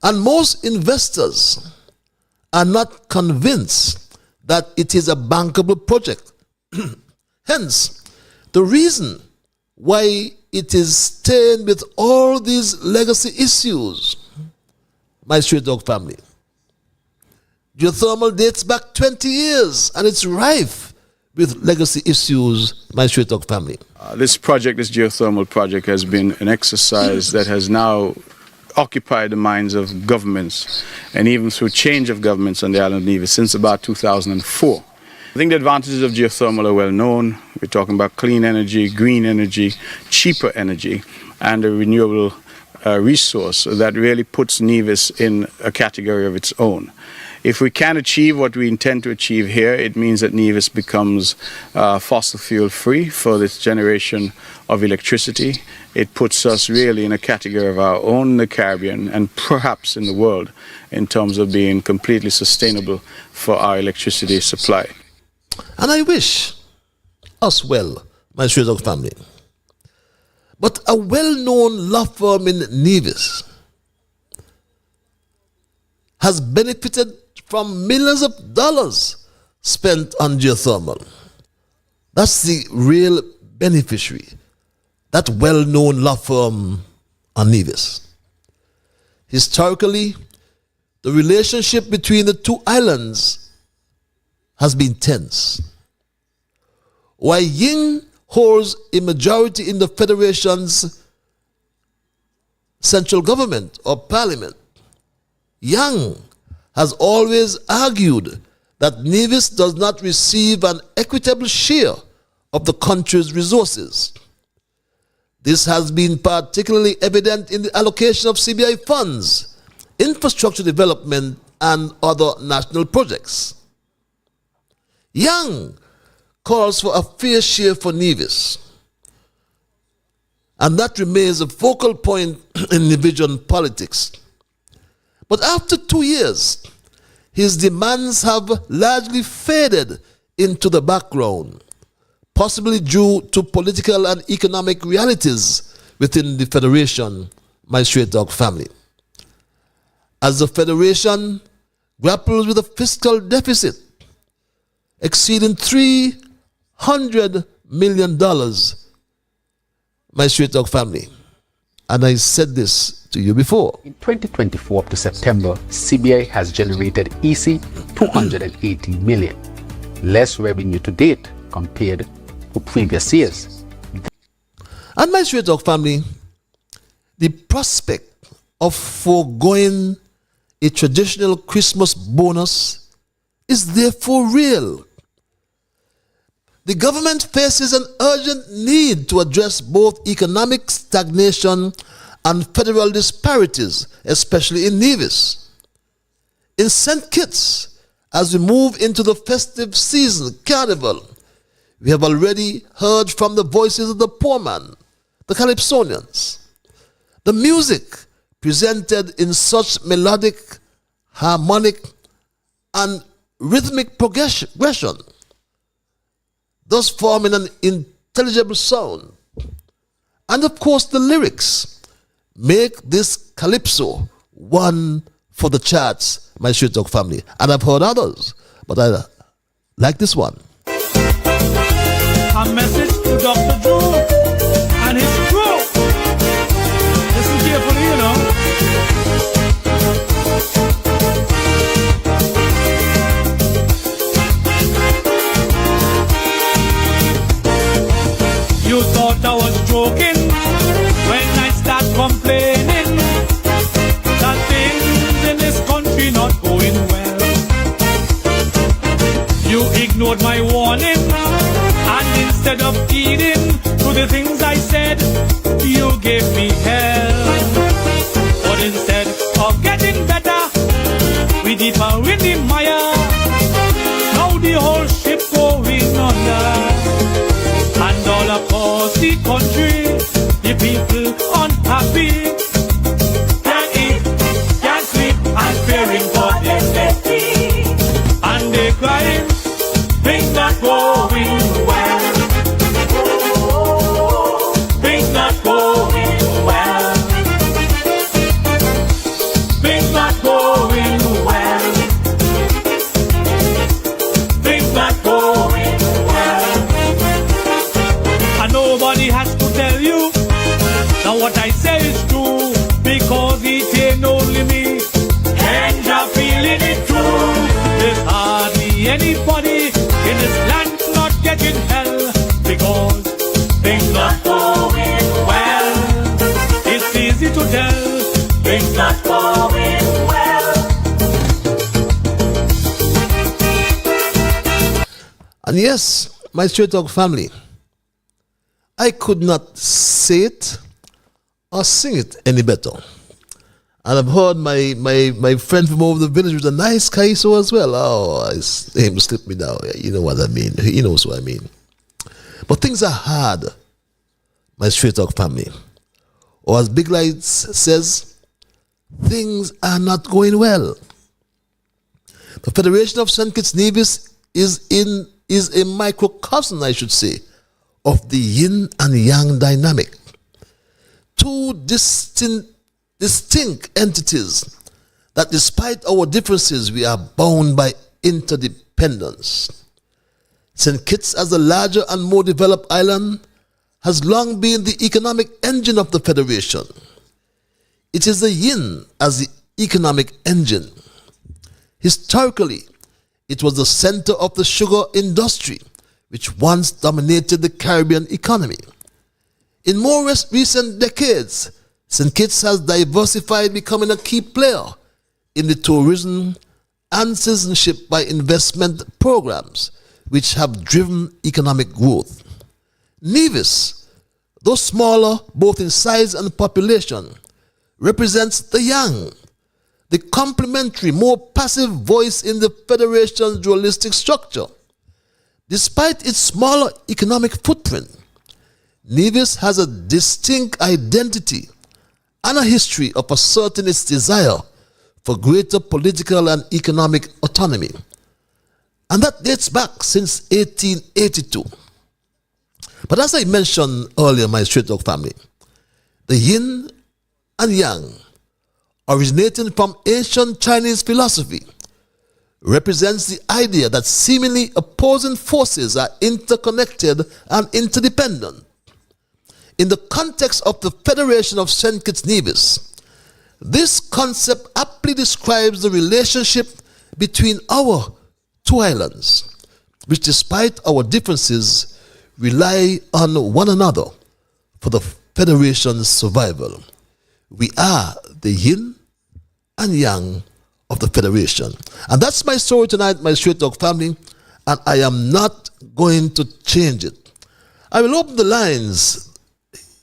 And most investors are not convinced that it is a bankable project. Hence, the reason why it is stained with all these legacy issues, my Straight Dog family. Geothermal dates back 20 years and it's rife with legacy issues, my Straight Dog family. This project, this geothermal project, has been an exercise that has now occupied the minds of governments, and even through change of governments on the island of Nevis since about 2004. I think the advantages of geothermal are well known. We're talking about clean energy, green energy, cheaper energy, and a renewable resource that really puts Nevis in a category of its own. If we can achieve what we intend to achieve here, it means that Nevis becomes fossil fuel free for this generation of electricity. It puts us really in a category of our own in the Caribbean and perhaps in the world in terms of being completely sustainable for our electricity supply. And I wish us well, my Straight Dog family. But a well-known law firm in Nevis has benefited from millions of dollars spent on geothermal. That's the real beneficiary, that well-known law firm on Nevis. Historically, the relationship between the two islands has been tense. While Ying holds a majority in the Federation's central government or parliament, Yang has always argued that Nevis does not receive an equitable share of the country's resources. This has been particularly evident in the allocation of CBI funds, infrastructure development, and other national projects. Yang calls for a fair share for Nevis, and that remains a focal point in division politics. But after 2 years, his demands have largely faded into the background, possibly due to political and economic realities within the Federation, my Straight Dog family. As the Federation grapples with a fiscal deficit exceeding $300 million, my Straight Dog family, and I said this to you before. In 2024 up to September, CBI has generated EC 280 million, less revenue to date compared to previous years. And my Straight Dog family, the prospect of foregoing a traditional Christmas bonus is therefore real. The government faces an urgent need to address both economic stagnation and federal disparities, especially in Nevis. In St. Kitts, as we move into the festive season, Carnival, we have already heard from the voices of the poor man, the Calypsonians. The music presented in such melodic, harmonic, and rhythmic progression, thus forming an intelligible sound. And of course, the lyrics make this calypso one for the charts, my Street Talk family. And I've heard others, but I like this one. A message to Dr. Drew and his crew. Listen carefully, you know. You thought I was joking when I start complaining that things in this country not going well. You ignored my warning, and instead of heeding to the things I said, you gave me hell. But instead of getting better, we deeper in the mire. Now the whole ship going under. And all across the country, the people unhappy. Can't eat, can't sleep, and fearing for their safety. And they crying, things not going well. Things not going well. Things not going well. Things not going well. And nobody has to tell you that what I say is true, because it ain't only me, and you're feeling it too. There's hardly anybody in this land not getting hell, because things not going well. It's easy to tell, things not going well. And yes, my Straight Talk family, I could not say it or sing it any better. And I've heard my friend from over the village with a nice kaiso as well. Oh, his name slipped me now. You know what I mean. He knows what I mean. But things are hard, my Straight Talk family. Or as Big Lights says, things are not going well. The Federation of St. Kitts Nevis is a microcosm, I should say, of the yin and yang dynamic. Two distinct entities that, despite our differences, we are bound by interdependence. St. Kitts, as a larger and more developed island, has long been the economic engine of the Federation. It is the yin as the economic engine. Historically, it was the center of the sugar industry, which once dominated the Caribbean economy. In more recent decades, St. Kitts has diversified, becoming a key player in the tourism and citizenship by investment programs, which have driven economic growth. Nevis, though smaller both in size and population, represents the yang, the complementary, more passive voice in the Federation's dualistic structure. Despite its smaller economic footprint, Nevis has a distinct identity and a history of asserting its desire for greater political and economic autonomy. And that dates back since 1882. But as I mentioned earlier, my Straight Talk family, the yin and yang, originating from ancient Chinese philosophy, represents the idea that seemingly opposing forces are interconnected and interdependent. In the context of the Federation of St. Kitts Nevis, this concept aptly describes the relationship between our two islands, which, despite our differences, rely on one another for the Federation's survival. We are the yin and yang of the Federation. And that's my story tonight, my Straight Talk family, and I am not going to change it. I will open the lines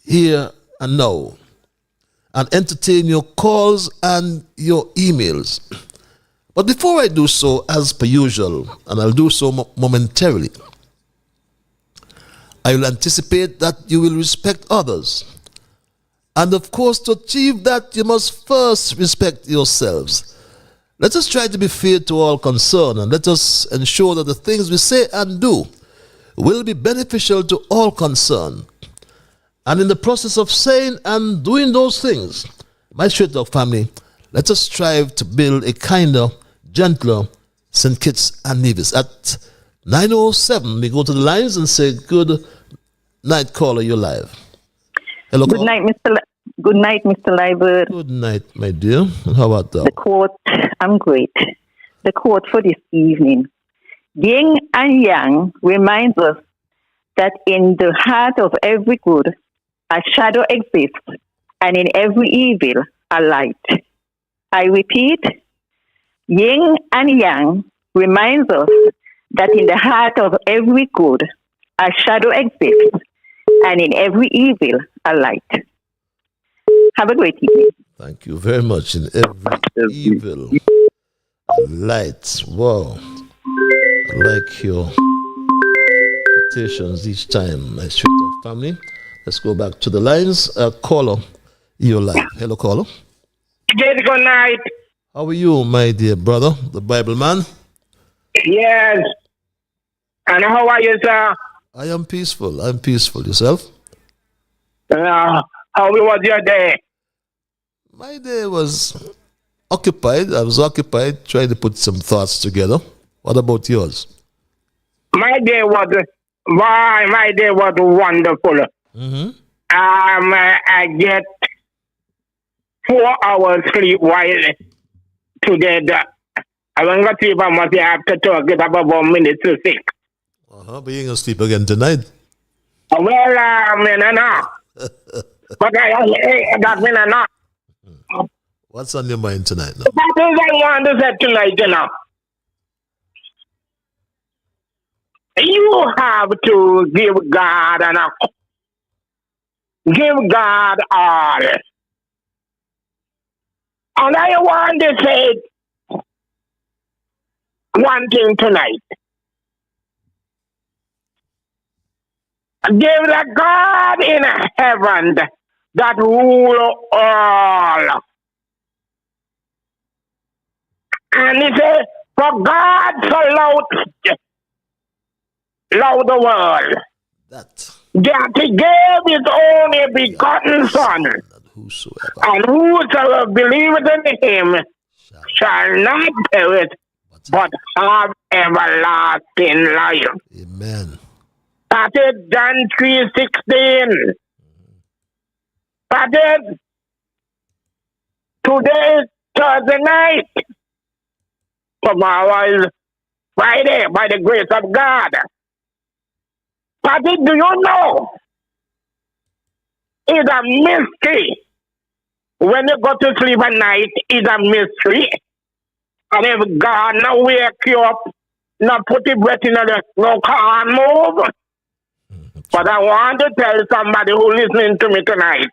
here and now and entertain your calls and your emails. But before I do so, as per usual, and I'll do so momentarily, I will anticipate that you will respect others. And of course, to achieve that, you must first respect yourselves. Let us try to be fair to all concerned, and let us ensure that the things we say and do will be beneficial to all concerned. And in the process of saying and doing those things, my Straight Talk family, let us strive to build a kinder, gentler St. Kitts and Nevis. At 9:07, we go to the lines and say, good night, caller, you're live. Hello, good night, Mr. Good night, Mr. Liburd. Good night, my dear. And how about that? The quote, I'm great. The quote for this evening. Yin and Yang reminds us that in the heart of every good, a shadow exists, and in every evil, a light. I repeat, Yin and Yang reminds us that in the heart of every good, a shadow exists, and in every evil, a light. Have a great evening. Thank you very much. In every evil, a light. Wow. I like your quotations each time, my Straight Talk family. Let's go back to the lines. Caller, you're live. Hello, caller. Good night. How are you, my dear brother, the Bible man? Yes. And how are you, sir? I am peaceful. I'm peaceful. Yourself? How was your day? My day was occupied. I was occupied trying to put some thoughts together. What about yours? My day was wonderful. Mm-hmm. I get 4 hours sleep while today. I want to see if I must have to talk. Get about 1 minute to 6. But you're going to sleep again tonight? Well, I mean, no. But that mean not. What's on your mind tonight now? That is I want to say tonight, You have to give God give God all. And I want to say one thing tonight. Give the God in heaven that rule all. And he said, for God so loved the world that he gave his only begotten Son, and whosoever believeth in him shall not perish, but have everlasting life. Amen. That is John 3:16. That is today is Thursday night. Tomorrow is Friday by the grace of God. But do you know? It's a mystery. When you go to sleep at night, it's a mystery. And if God no wake you up, no put the breath in the no can't move. But I want to tell somebody who listening to me tonight,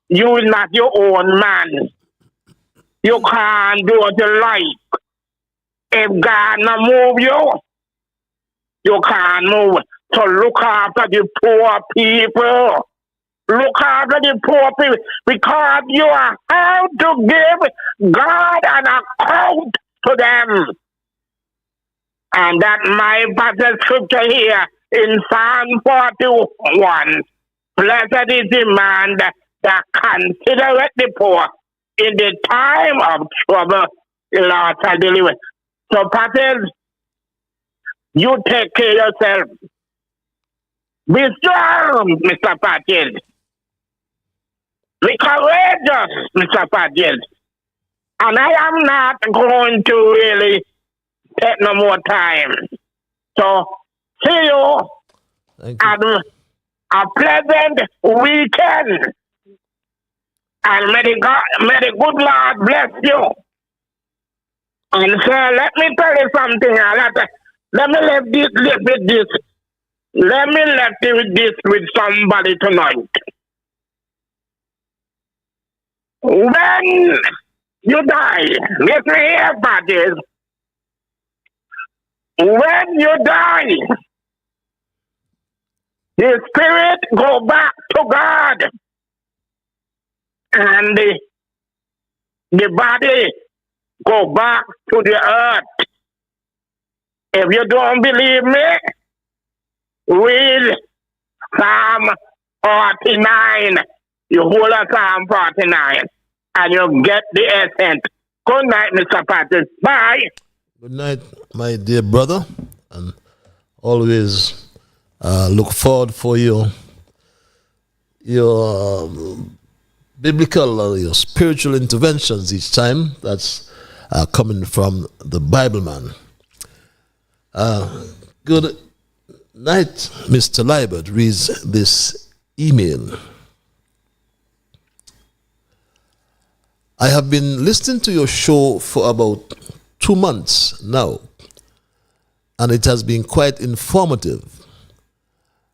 you is not your own man. You can't do what you like. If God not move you, you can't move. So look after the poor people. Look after the poor people, because you have to give God an account to them. And that my passage scripture here in Psalm 41. Blessed is the man that considereth the poor in the time of trouble. The Lord shall deliver. So, Patel, you take care of yourself. Be strong, Mr. Patel. Be courageous, Mr. Patel. And I am not going to really take no more time. So, see you at a pleasant weekend. And may the good Lord bless you. And so let me tell you something. Let me leave with this. Let me leave with this with somebody tonight. When you die, let me hear about this. When you die, the spirit go back to God, and the body go back to the earth. If you don't believe me, read Psalm 49. You hold a Psalm 49, and you get the essence. Good night, Mr. Patrick. Bye. Good night, my dear brother, and always look forward for your biblical, your spiritual interventions each time. That's coming from the Bible man. Good night, Mr. Liburd reads this email. I have been listening to your show for about 2 months now, and it has been quite informative.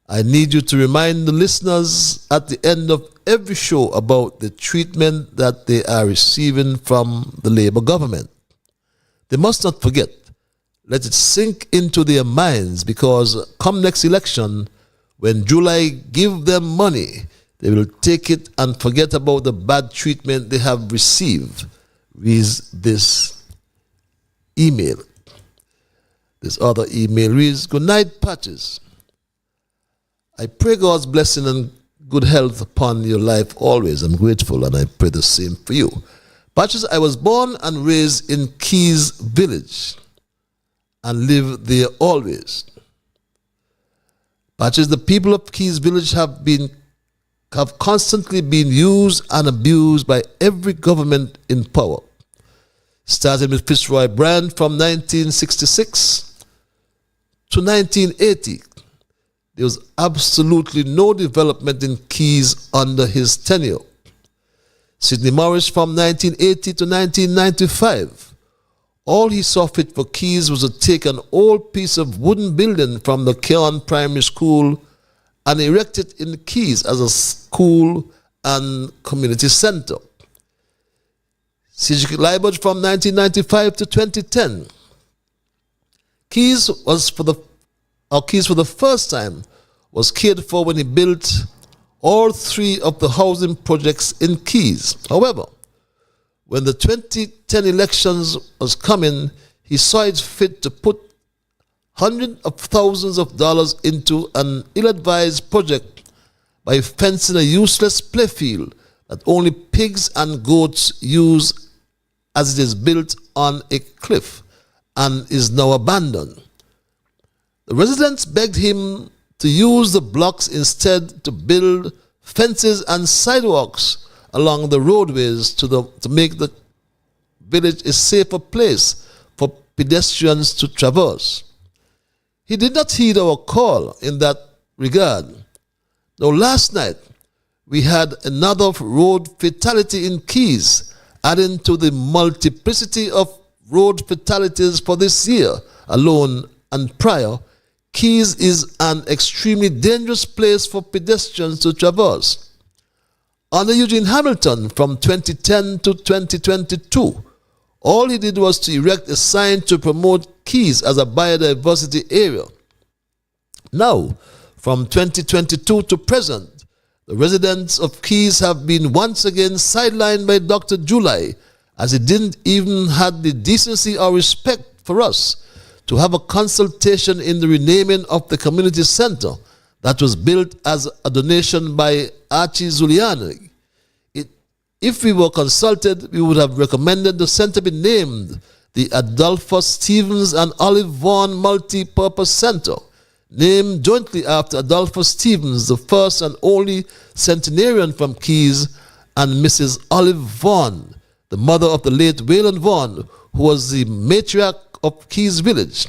I need you to remind the listeners at the end of every show about the treatment that they are receiving from the Labour government. They must not forget. Let it sink into their minds, because come next election, when July give them money, they will take it and forget about the bad treatment they have received. Reads this email. This other email reads, good night, Patches. I pray God's blessing and good health upon your life always. I'm grateful, and I pray the same for you. Patches, I was born and raised in Keys Village and live there always. Patches, the people of Keys Village have constantly been used and abused by every government in power. Starting with Fitzroy Brand from 1966 to 1980. There was absolutely no development in Keys under his tenure. Sidney Morris from 1980 to 1995. All he saw fit for Keys was to take an old piece of wooden building from the Keon Primary School and erect it in Keys as a school and community center. C.G. Liburd from 1995 to 2010. Keys for the first time was cared for when he built all 3 of the housing projects in Keys. However, when the 2010 elections was coming, he saw it fit to put hundreds of thousands of dollars into an ill-advised project by fencing a useless playfield that only pigs and goats use, as it is built on a cliff and is now abandoned. The residents begged him to use the blocks instead to build fences and sidewalks along the roadways to make the village a safer place for pedestrians to traverse. He did not heed our call in that regard. Now, last night, we had another road fatality in Keys, adding to the multiplicity of road fatalities for this year alone and prior. Keys is an extremely dangerous place for pedestrians to traverse. Under Eugene Hamilton from 2010 to 2022, all he did was to erect a sign to promote Keys as a biodiversity area. Now, from 2022 to present, the residents of Keys have been once again sidelined by Dr. July, as he didn't even have the decency or respect for us to have a consultation in the renaming of the community center that was built as a donation by Archie Zuliani. If we were consulted, we would have recommended the center be named the Adolphus Stevens and Olive Vaughan Multi-Purpose Center, named jointly after Adolphus Stevens, the first and only centenarian from Keys, and Mrs. Olive Vaughan, the mother of the late Wayland Vaughan, who was the matriarch of Keys Village.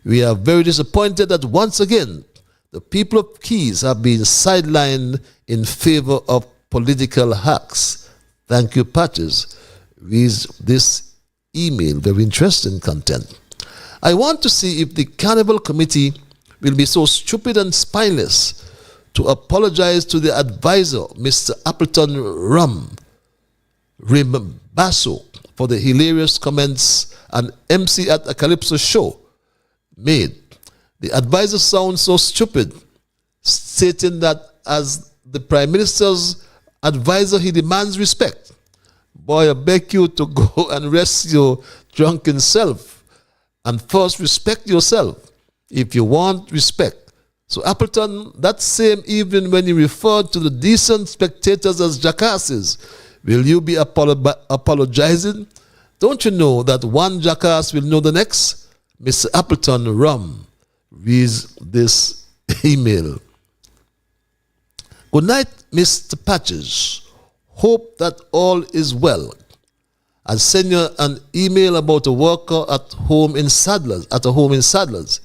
We are very disappointed that once again, the people of Keys have been sidelined in favor of political hacks. Thank you, Patches. Reads this email, very interesting content. I want to see if the Carnival Committee will be so stupid and spineless to apologize to the advisor, Mr. Appleton Rimbasso, for the hilarious comments an MC at a Calypso show made. The advisor sounds so stupid, stating that as the Prime Minister's advisor, he demands respect. Boy, I beg you to go and rest your drunken self and first respect yourself if you want respect. So Appleton, that same evening when you referred to the decent spectators as jackasses, will you be apologizing? Don't you know that one jackass will know the next? Mr. Appleton reads this email. Good night, Mr. Patches. Hope that all is well. I sent you an email about a worker at home in Sadlers.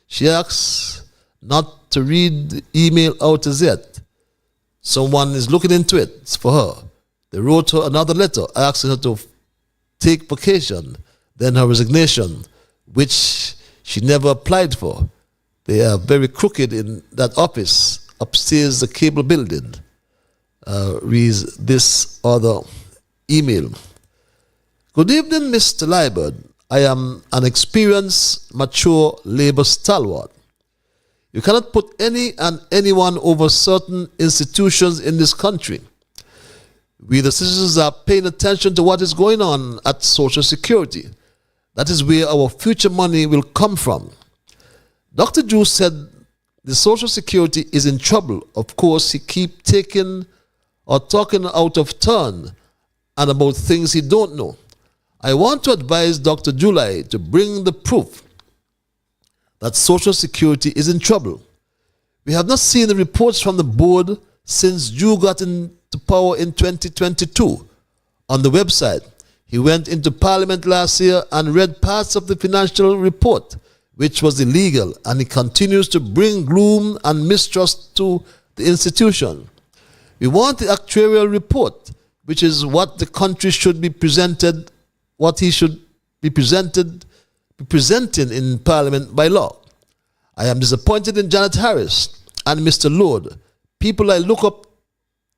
She asks not to read the email out as yet. Someone is looking into it. It's for her. They wrote her another letter asking her to take vacation, then her resignation, which she never applied for. They are very crooked in that office upstairs the cable building. Reads this other email. Good evening, Mr. Liburd. I am an experienced, mature labor stalwart. You cannot put any and anyone over certain institutions in this country. We, the citizens, are paying attention to what is going on at Social Security. That is where our future money will come from. Dr. Drew said the Social Security is in trouble. Of course, he keeps talking out of turn and about things he don't know. I want to advise Dr. July to bring the proof that Social Security is in trouble. We have not seen the reports from the board since Drew got into power in 2022. On the website, he went into Parliament last year and read parts of the financial report, which was illegal, and he continues to bring gloom and mistrust to the institution. We want the actuarial report, which is what the country should be presented, what he should be presenting in Parliament by law. I am disappointed in Janet Harris and Mr. Lord, people I look up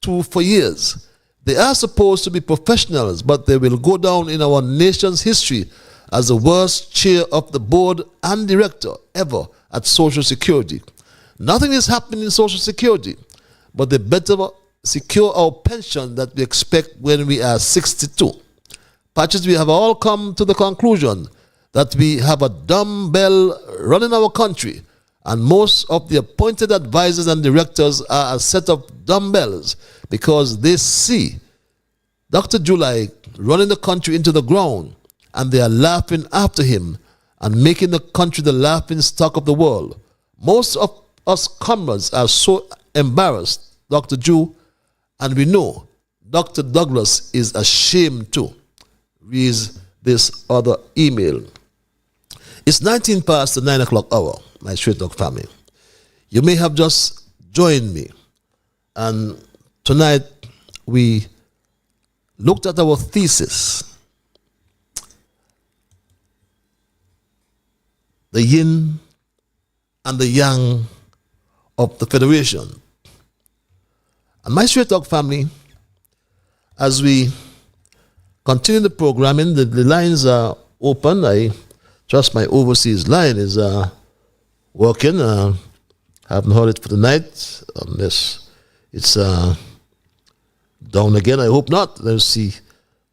to for years. They are supposed to be professionals, but they will go down in our nation's history as the worst chair of the board and director ever at Social Security. Nothing is happening in Social Security, but they better secure our pension that we expect when we are 62. Patches, we have all come to the conclusion that we have a dumbbell running our country, and most of the appointed advisors and directors are a set of dumbbells because they see Dr. July running the country into the ground, and they are laughing after him and making the country the laughing stock of the world. Most of us comrades are so embarrassed, Dr. Jew, and we know Dr. Douglas is ashamed too. Reads this other email. It's 19 past the 9 o'clock hour, my Straight Talk family. You may have just joined me, and tonight we looked at our thesis, the yin and the yang of the Federation. And my Straight Talk family, as we continue the programming, the lines are open. I trust my overseas line is working. Haven't heard it for the night, unless it's down again. I hope not. Let's see.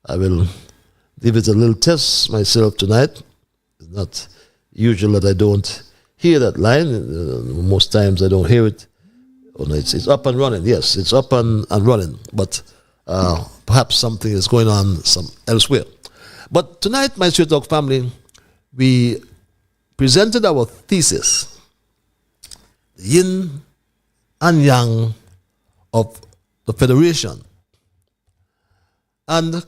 I will give it a little test myself tonight. It's not usual that I don't hear that line. Most times I don't hear it. Oh, no, it's up and running. Yes, it's up and running. But perhaps something is going on elsewhere. But tonight, my Straight Talk family, we presented our thesis, the yin and yang of the Federation. And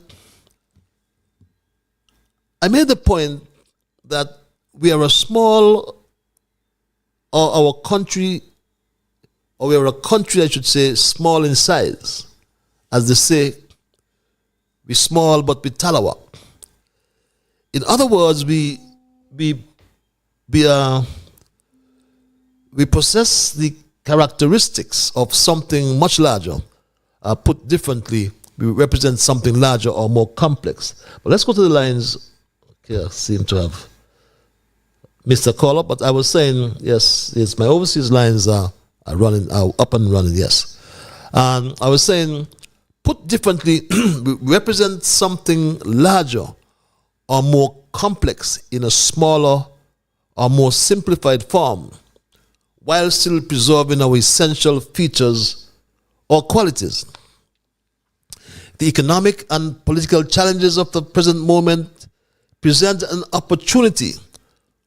I made the point that we are a small, or our country, or we are a country, I should say, small in size. As they say, we're small but we talawak. In other words, we possess the characteristics of something much larger. Put differently, we represent something larger or more complex. But let's go to the lines. Okay, I seem to have missed a caller, but I was saying, yes, my overseas lines are up and running, yes. I was saying, put differently, we represent something larger or more complex in a smaller or more simplified form, while still preserving our essential features or qualities. The economic and political challenges of the present moment present an opportunity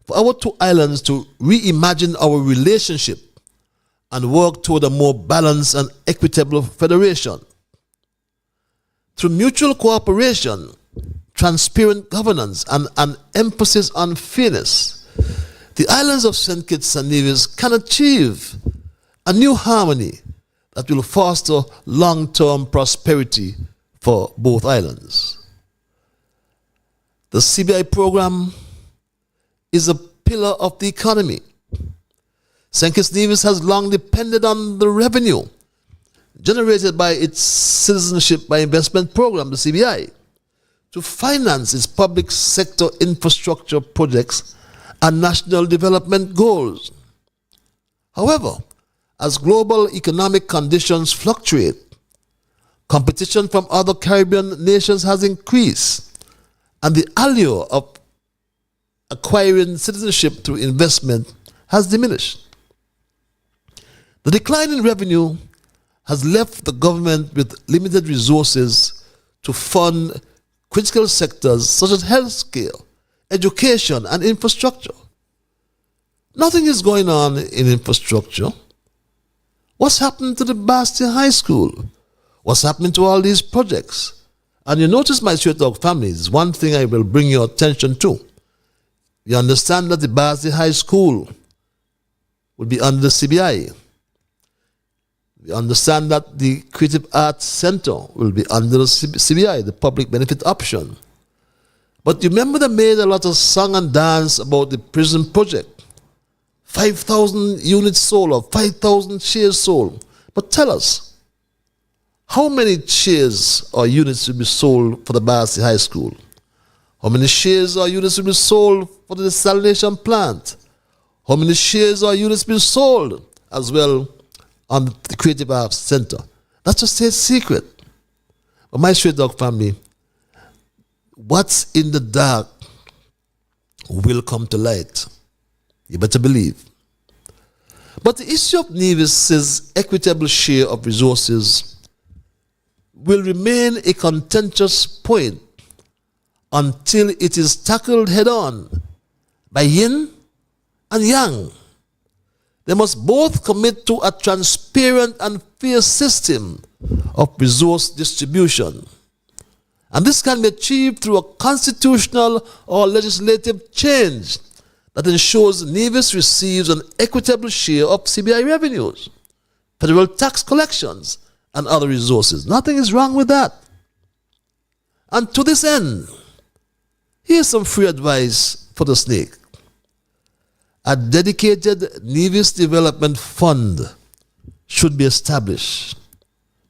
for our two islands to reimagine our relationship and work toward a more balanced and equitable federation. Through mutual cooperation, transparent governance, and an emphasis on fairness, the islands of St. Kitts and Nevis can achieve a new harmony that will foster long-term prosperity for both islands. The CBI program is a pillar of the economy. St. Kitts Nevis has long depended on the revenue generated by its Citizenship by Investment program, the CBI, to finance its public sector infrastructure projects and national development goals. However, as global economic conditions fluctuate, competition from other Caribbean nations has increased, and the allure of acquiring citizenship through investment has diminished. The decline in revenue has left the government with limited resources to fund critical sectors such as healthcare, education, and infrastructure. Nothing is going on in infrastructure. What's happened to the Bastille High School? What's happening to all these projects? And you notice, my Straight Talk families, one thing I will bring your attention to. You understand that the Bastille High School will be under the CBI. We understand that the Creative Arts Center will be under the CBI, the public benefit option. But you remember they made a lot of song and dance about the prison project. 5,000 units sold or 5,000 shares sold. But tell us, how many shares or units will be sold for the Bastille High School? How many shares or units will be sold for the desalination plant? How many shares or units will be sold as well on the Creative Arts Center? That's a state secret. But my Straight Dog family, what's in the dark will come to light. You better believe. But the issue of Nevis's equitable share of resources will remain a contentious point until it is tackled head-on by yin and yang. They must both commit to a transparent and fair system of resource distribution. And this can be achieved through a constitutional or legislative change that ensures Nevis receives an equitable share of CBI revenues, federal tax collections, and other resources. Nothing is wrong with that. And to this end, here's some free advice for the snake. A dedicated Nevis Development Fund should be established,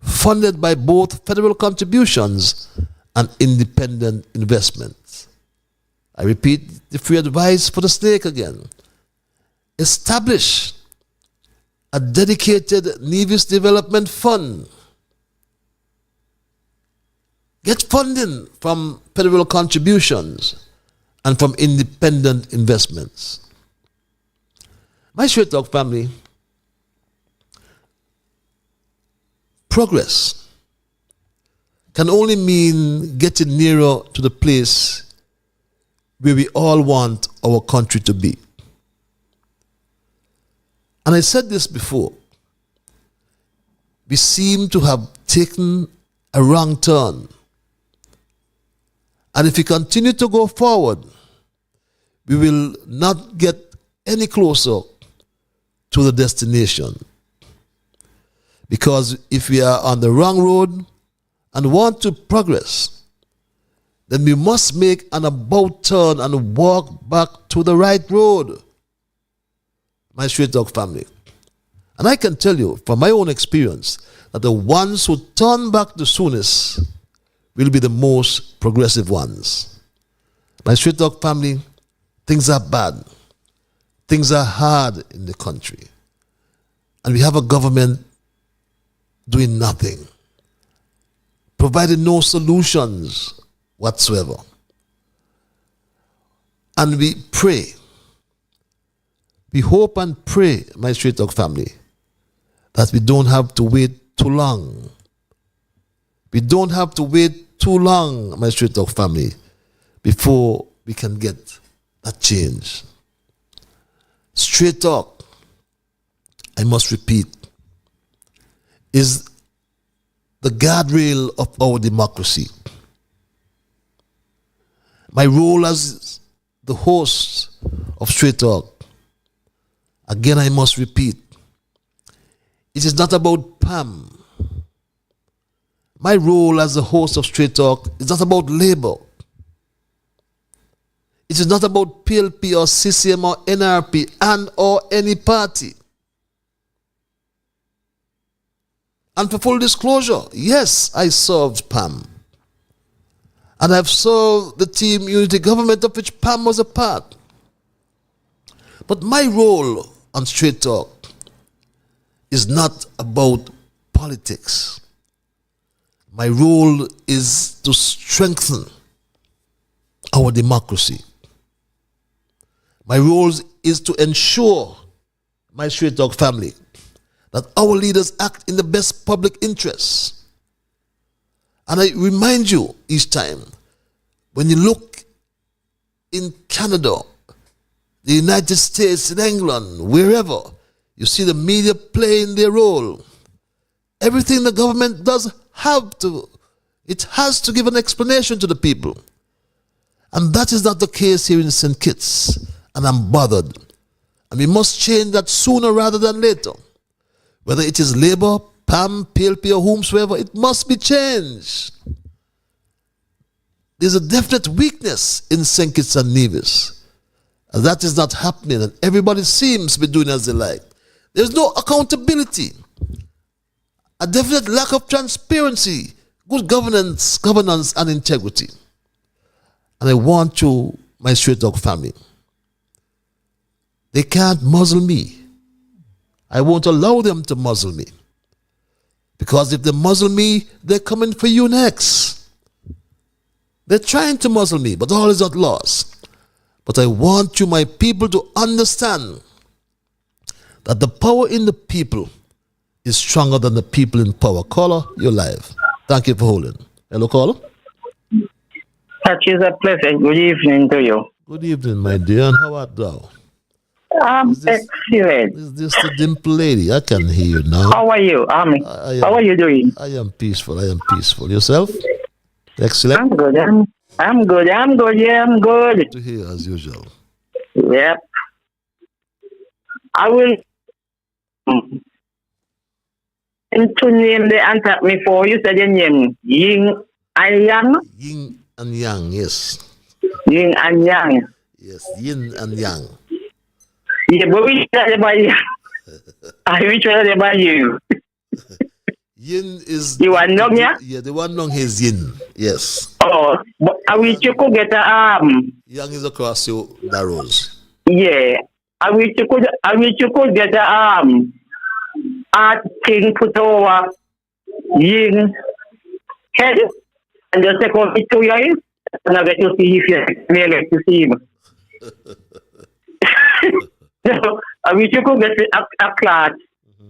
funded by both federal contributions and independent investments. I repeat the free advice for the snake again. Establish a dedicated Nevis Development Fund. Get funding from federal contributions and from independent investments. My Straight Talk family, progress can only mean getting nearer to the place where we all want our country to be. And I said this before. We seem to have taken a wrong turn. And if we continue to go forward, we will not get any closer to the destination. Because if we are on the wrong road and want to progress, then we must make an about turn and walk back to the right road. My Straight Talk family. And I can tell you from my own experience that the ones who turn back the soonest will be the most progressive ones. My Straight Talk family, things are bad. Things are hard in the country. And we have a government doing nothing, providing no solutions whatsoever. And we pray, we hope and pray, my Straight Talk family, that we don't have to wait too long. We don't have to wait too long, my Straight Talk family, before we can get that change. Straight Talk, I must repeat, is the guardrail of our democracy. My role as the host of Straight Talk, again I must repeat, it is not about Pam. My role as the host of Straight Talk is not about Labour. It is not about PLP or CCM or NRP and or any party. And for full disclosure, yes, I served Pam. And I've served the team unity government of which Pam was a part. But my role on Straight Talk is not about politics. My role is to strengthen our democracy. My role is to ensure, my Straight Talk family, that our leaders act in the best public interests. And I remind you each time, when you look in Canada, the United States, in England, wherever, you see the media playing their role. Everything the government does it has to give an explanation to the people. And that is not the case here in St. Kitts. And I'm bothered. And we must change that sooner rather than later. Whether it is Labour, PAM, PLP, or whomsoever, it must be changed. There's a definite weakness in St. Kitts and Nevis. And that is not happening, and everybody seems to be doing as they like. There's no accountability. A definite lack of transparency, good governance, and integrity. And I want you, my Straight Talk family, they can't muzzle me. I won't allow them to muzzle me. Because if they muzzle me, they're coming for you next. They're trying to muzzle me, but all is not lost. But I want you, my people, to understand that the power in the people is stronger than the people in power. Caller, you're live. Thank you for holding. Hello, caller. Such is a pleasure. Good evening to you. Good evening, my dear. And how art thou? Excellent. Is this the dimple lady? I can hear you now. How are you? How are you doing? I am peaceful. I am peaceful. Yourself? Excellent. I'm good. I'm good. I'm good. Yeah, I'm good. Good to hear, as usual. Yep. I will. And to name the answer me for you said your name Yin and Yang. Yin and Yang, yes. Yin and Yang. Yes, Yin and Yang. Yeah, but we tell about you. I will tell about you. Yin is you are young, yeah? Yeah, the one long is Yin. Yes. Oh, but I will you could get a Yang is across your narrows. Yeah. I wish you could get a art thing put over Yin head and just take off it 2 years and I get to see if you may like to see him. So I wish you could get a cloth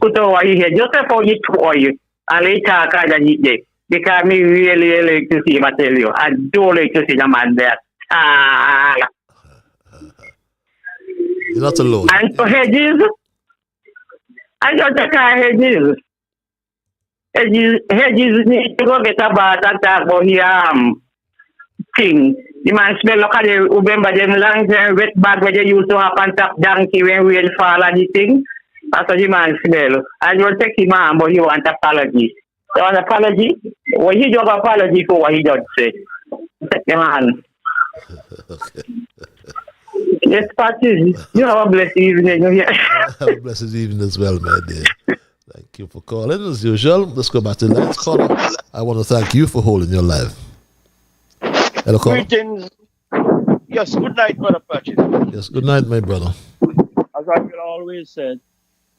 put over his head just for you to oil and later kind of eat it. Because me really like to see him, I tell you. I do like to see the man there. You're not alone. And for hedges, I got the car hedges. Hedges need to go get a bath and talk about here thing. The man smell look at the remember them long time wet bag where they used to have on top donkey when rain fall and the thing. That's what the man smell. And you'll take him on, but you want apology. So an apology? Well, he don't apology for what he does say. Yeah, man. Okay. Yes, Patty. You have a blessed evening. Have a blessed evening as well, my dear. Thank you for calling. As usual, let's go back to the next caller. I want to thank you for holding your live. Hello, caller. Greetings. Yes, good night, Brother Patches. Yes, good night, my brother. As I will always say,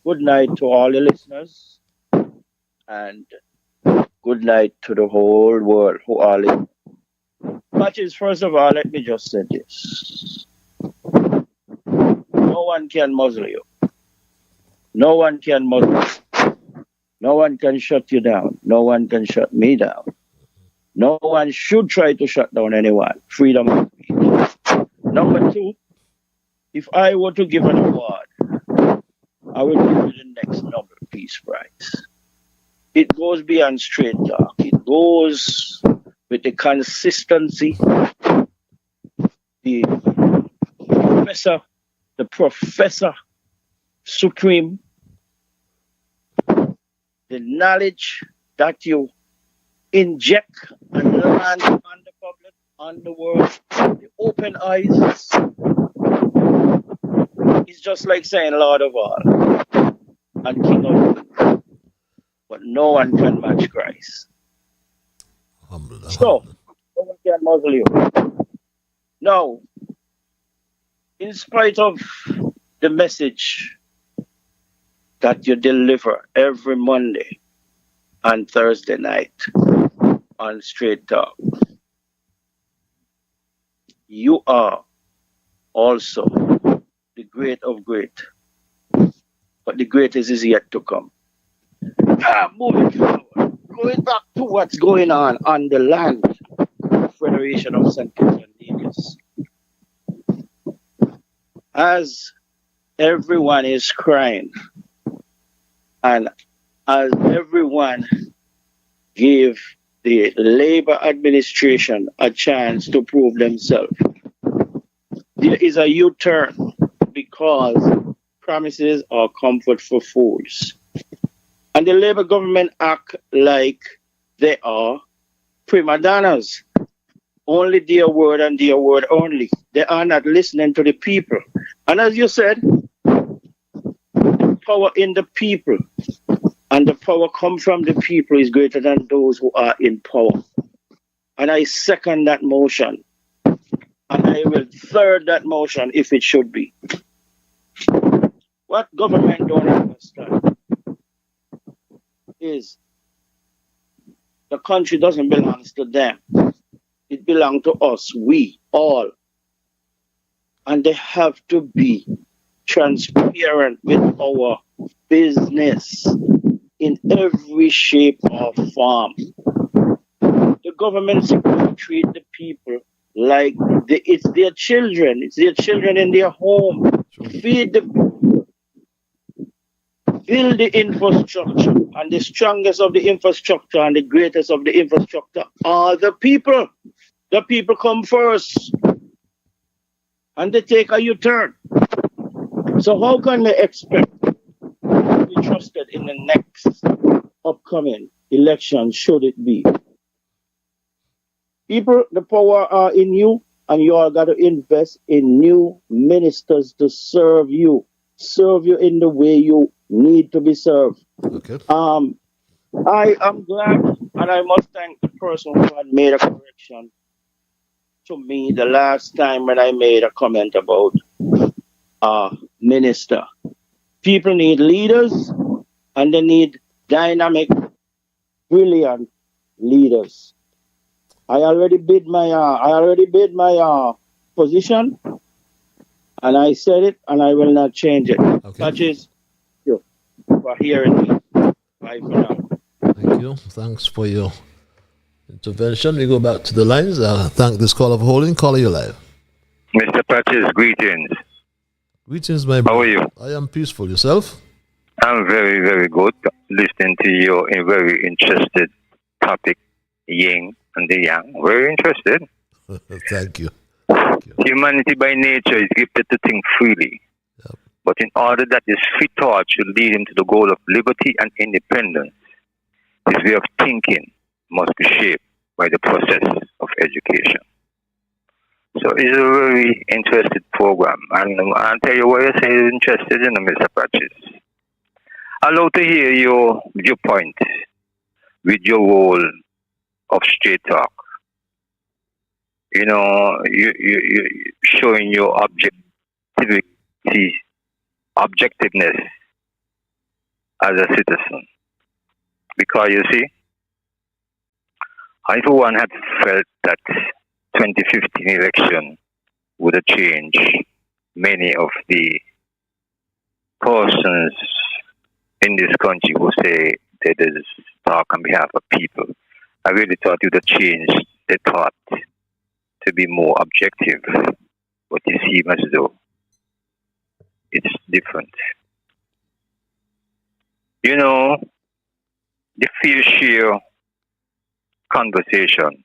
good night to all the listeners and good night to the whole world who are listening. Patches, first of all, let me just say this. No one can muzzle you. No one can muzzle you. No one can shut you down. No one can shut me down. No one should try to shut down anyone. Freedom of speech. Number two, if I were to give an award, I would give it the next Nobel Peace Prize. It goes beyond straight talk. It goes with the consistency, the professor supreme, the knowledge that you inject and land on the public, on the world, the open eyes. It's just like saying Lord of all and King of all. But no one can match Christ. So, no one can muzzle you. Now, in spite of the message that you deliver every Monday and Thursday night on Straight Talk, you are also the great of great. But the greatest is yet to come. Moving forward, going back to what's going on the land of Federation of St. Kitts and Nevis. As everyone is crying, and as everyone gave the Labour administration a chance to prove themselves, there is a U-turn because promises are comfort for fools. And the Labour government act like they are prima donnas. Only their word and their word only. They are not listening to the people. And as you said, the power in the people and the power come from the people is greater than those who are in power. And I second that motion. And I will third that motion if it should be. What government don't understand is the country doesn't belong to them. It belongs to us, we all. And they have to be transparent with our business in every shape or form. The government supposed to treat the people like it's their children. It's their children in their home. Feed the people. Build the infrastructure. And the strongest of the infrastructure and the greatest of the infrastructure are the people. The people come first. And they take a U-turn. So how can they expect to be trusted in the next upcoming election, should it be? People, the power are in you, and you all got to invest in new ministers to serve you in the way you need to be served. Okay. I am glad, and I must thank the person who had made a correction to me the last time when I made a comment about minister. People need leaders, and they need dynamic, brilliant leaders. I already bid my position, and I said it, and I will not change it. Okay. Patches, you for hearing me. Bye for now. Thank you. Thanks for your intervention. We go back to the lines. Thank this caller for holding. Caller, you live. Mr. Patches, greetings. Greetings, my brother. How are you? I am peaceful. Yourself? I'm very, very good. Listening to your very interested topic, yin and the yang. Very interested. Thank you. Humanity by nature is gifted to think freely. Yep. But in order that this free thought should lead him to the goal of liberty and independence, his way of thinking must be shaped by the process of education. So it's a very interesting program. And I'll tell you what you say is interested in, Mr. Patches. I'd love to hear your viewpoint with your role of straight talk. You know, you showing your objectiveness as a citizen. Because you see, I for one had felt that 2015 election would have changed many of the persons in this country who say they just talk on behalf of people. I really thought it would have changed the thought to be more objective, but you seem as though it's different. You know, the fair share conversation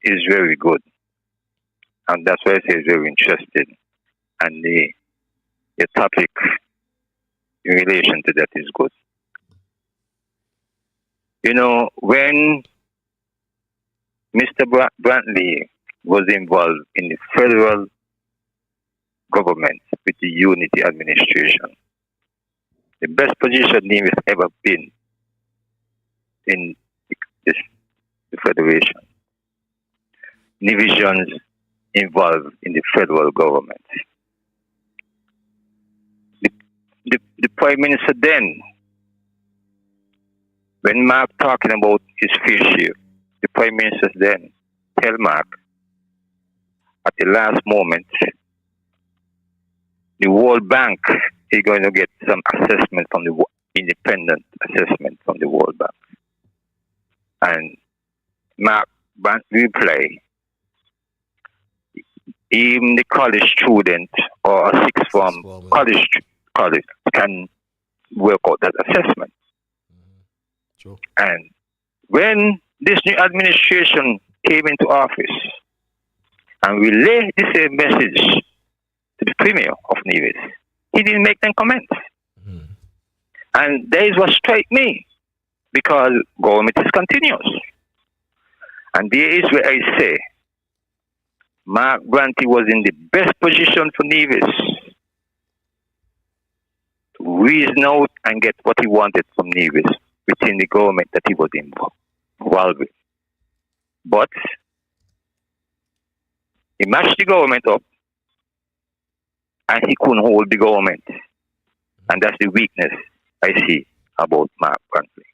is very good, and that's why I say it's very interesting. And the topic in relation to that is good. You know, when Mr. Brantley was involved in the federal government with the unity administration, the best position Nevis ever been in the federation. Nevisians involved in the federal government. The Prime Minister then, when Mark talking about his fair share, the Prime Minister then tell Mark at the last moment, the World Bank is going to get some assessment from the independent assessment from the World Bank. And Mark Bank reply, even the college student or a sixth form college can work out that assessment. Sure. And when this new administration came into office and relayed the same message to the Premier of Nevis, he didn't make them comments. And that is what struck me, because government is continuous. And there is where I say, Mark Brantley was in the best position for Nevis to reason out and get what he wanted from Nevis within the government that he was involved with. But he matched the government up and he couldn't hold the government. And that's the weakness I see about Mark Brantley.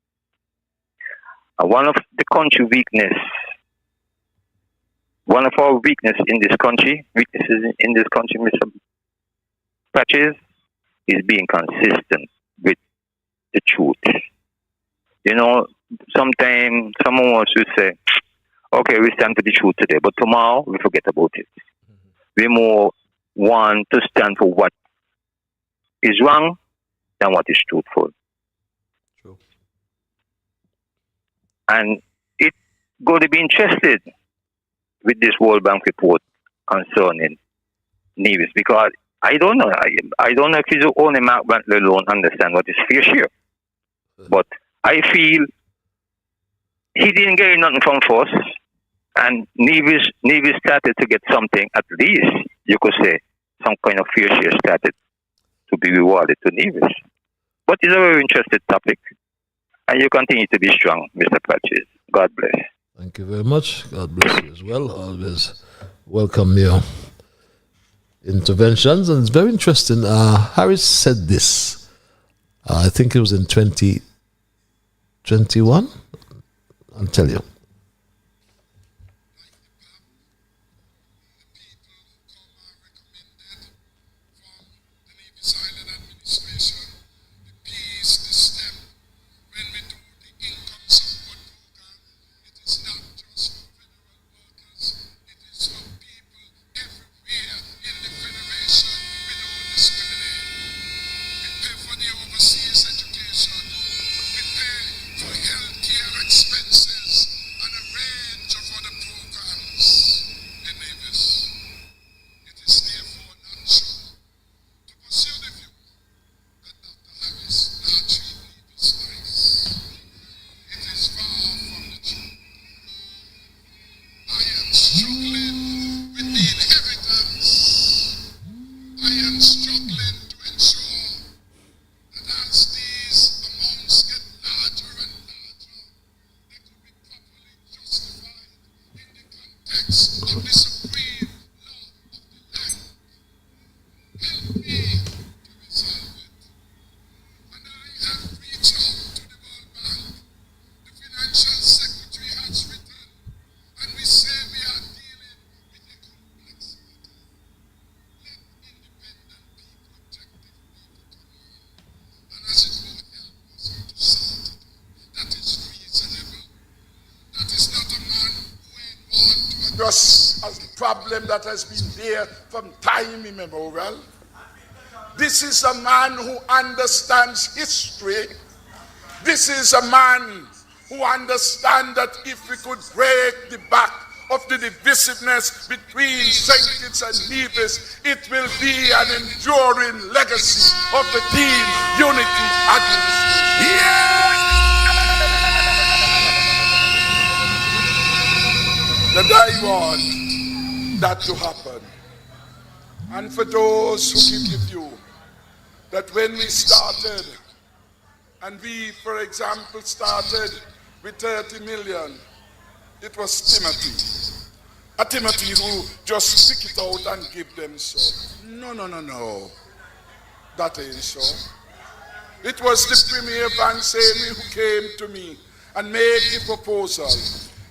And one of the country weakness, one of our weaknesses in this country, Mr. Patches, is being consistent with the truth. You know, sometimes someone wants to say, okay, we stand for the truth today, but tomorrow we forget about it. We more want to stand for what is wrong than what is truthful. True. And it's going to be interested with this World Bank report concerning Nevis, because I don't know. I don't know if it's only Mark Brantley alone understand what is fair share. But I feel he didn't get nothing from us, and Nevis started to get something, at least you could say some kind of fair share started to be rewarded to Nevis. But it's a very interesting topic, and you continue to be strong, Mr. Patches. God bless. Thank you very much. God bless you as well. Always welcome your interventions. And it's very interesting. Harris said this. I think it was in 2021. I'll tell you. Struggling Just as the problem that has been there from time immemorial. This is a man who understands history. This is a man who understands that if we could break the back of the divisiveness between St. Kitts and Nevis, it will be an enduring legacy of the team unity administration. That I want that to happen. And for those who can give you that when we started, and we, for example, started with 30 million, it was Timothy. A Timothy who just pick it out and give them so. No. That ain't so. It was the Premier Van Samy who came to me and made the proposal.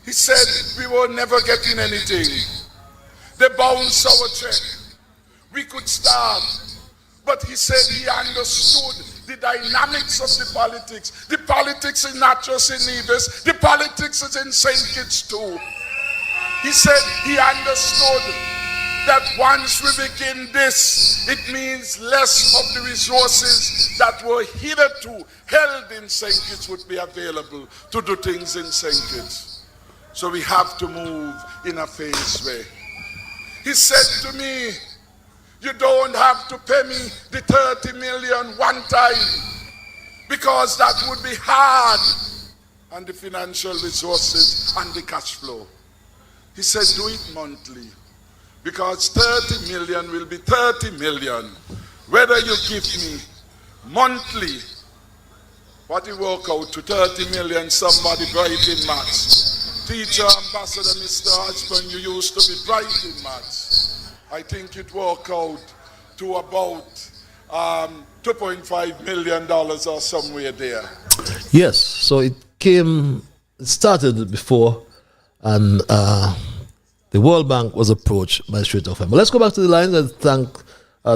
He said, we were never getting anything. They bounced our check. We could start. But he said he understood the dynamics of the politics. The politics is not just in Nevis. The politics is in St. Kitts too. He said he understood that once we begin this, it means less of the resources that were hitherto held in St. Kitts would be available to do things in St. Kitts. So we have to move in a phased way. He said to me, you don't have to pay me the 30 million one time because that would be hard on the financial resources and the cash flow. He said, do it monthly because 30 million will be 30 million. Whether you give me monthly, what you work out to 30 million, somebody bright in maths. Teacher, Ambassador, Mr. Husband, you used to be bright in maths. I think it worked out to about $2.5 million or somewhere there. Yes, so it started before, and the World Bank was approached by Strait of Family. Let's go back to the line and thank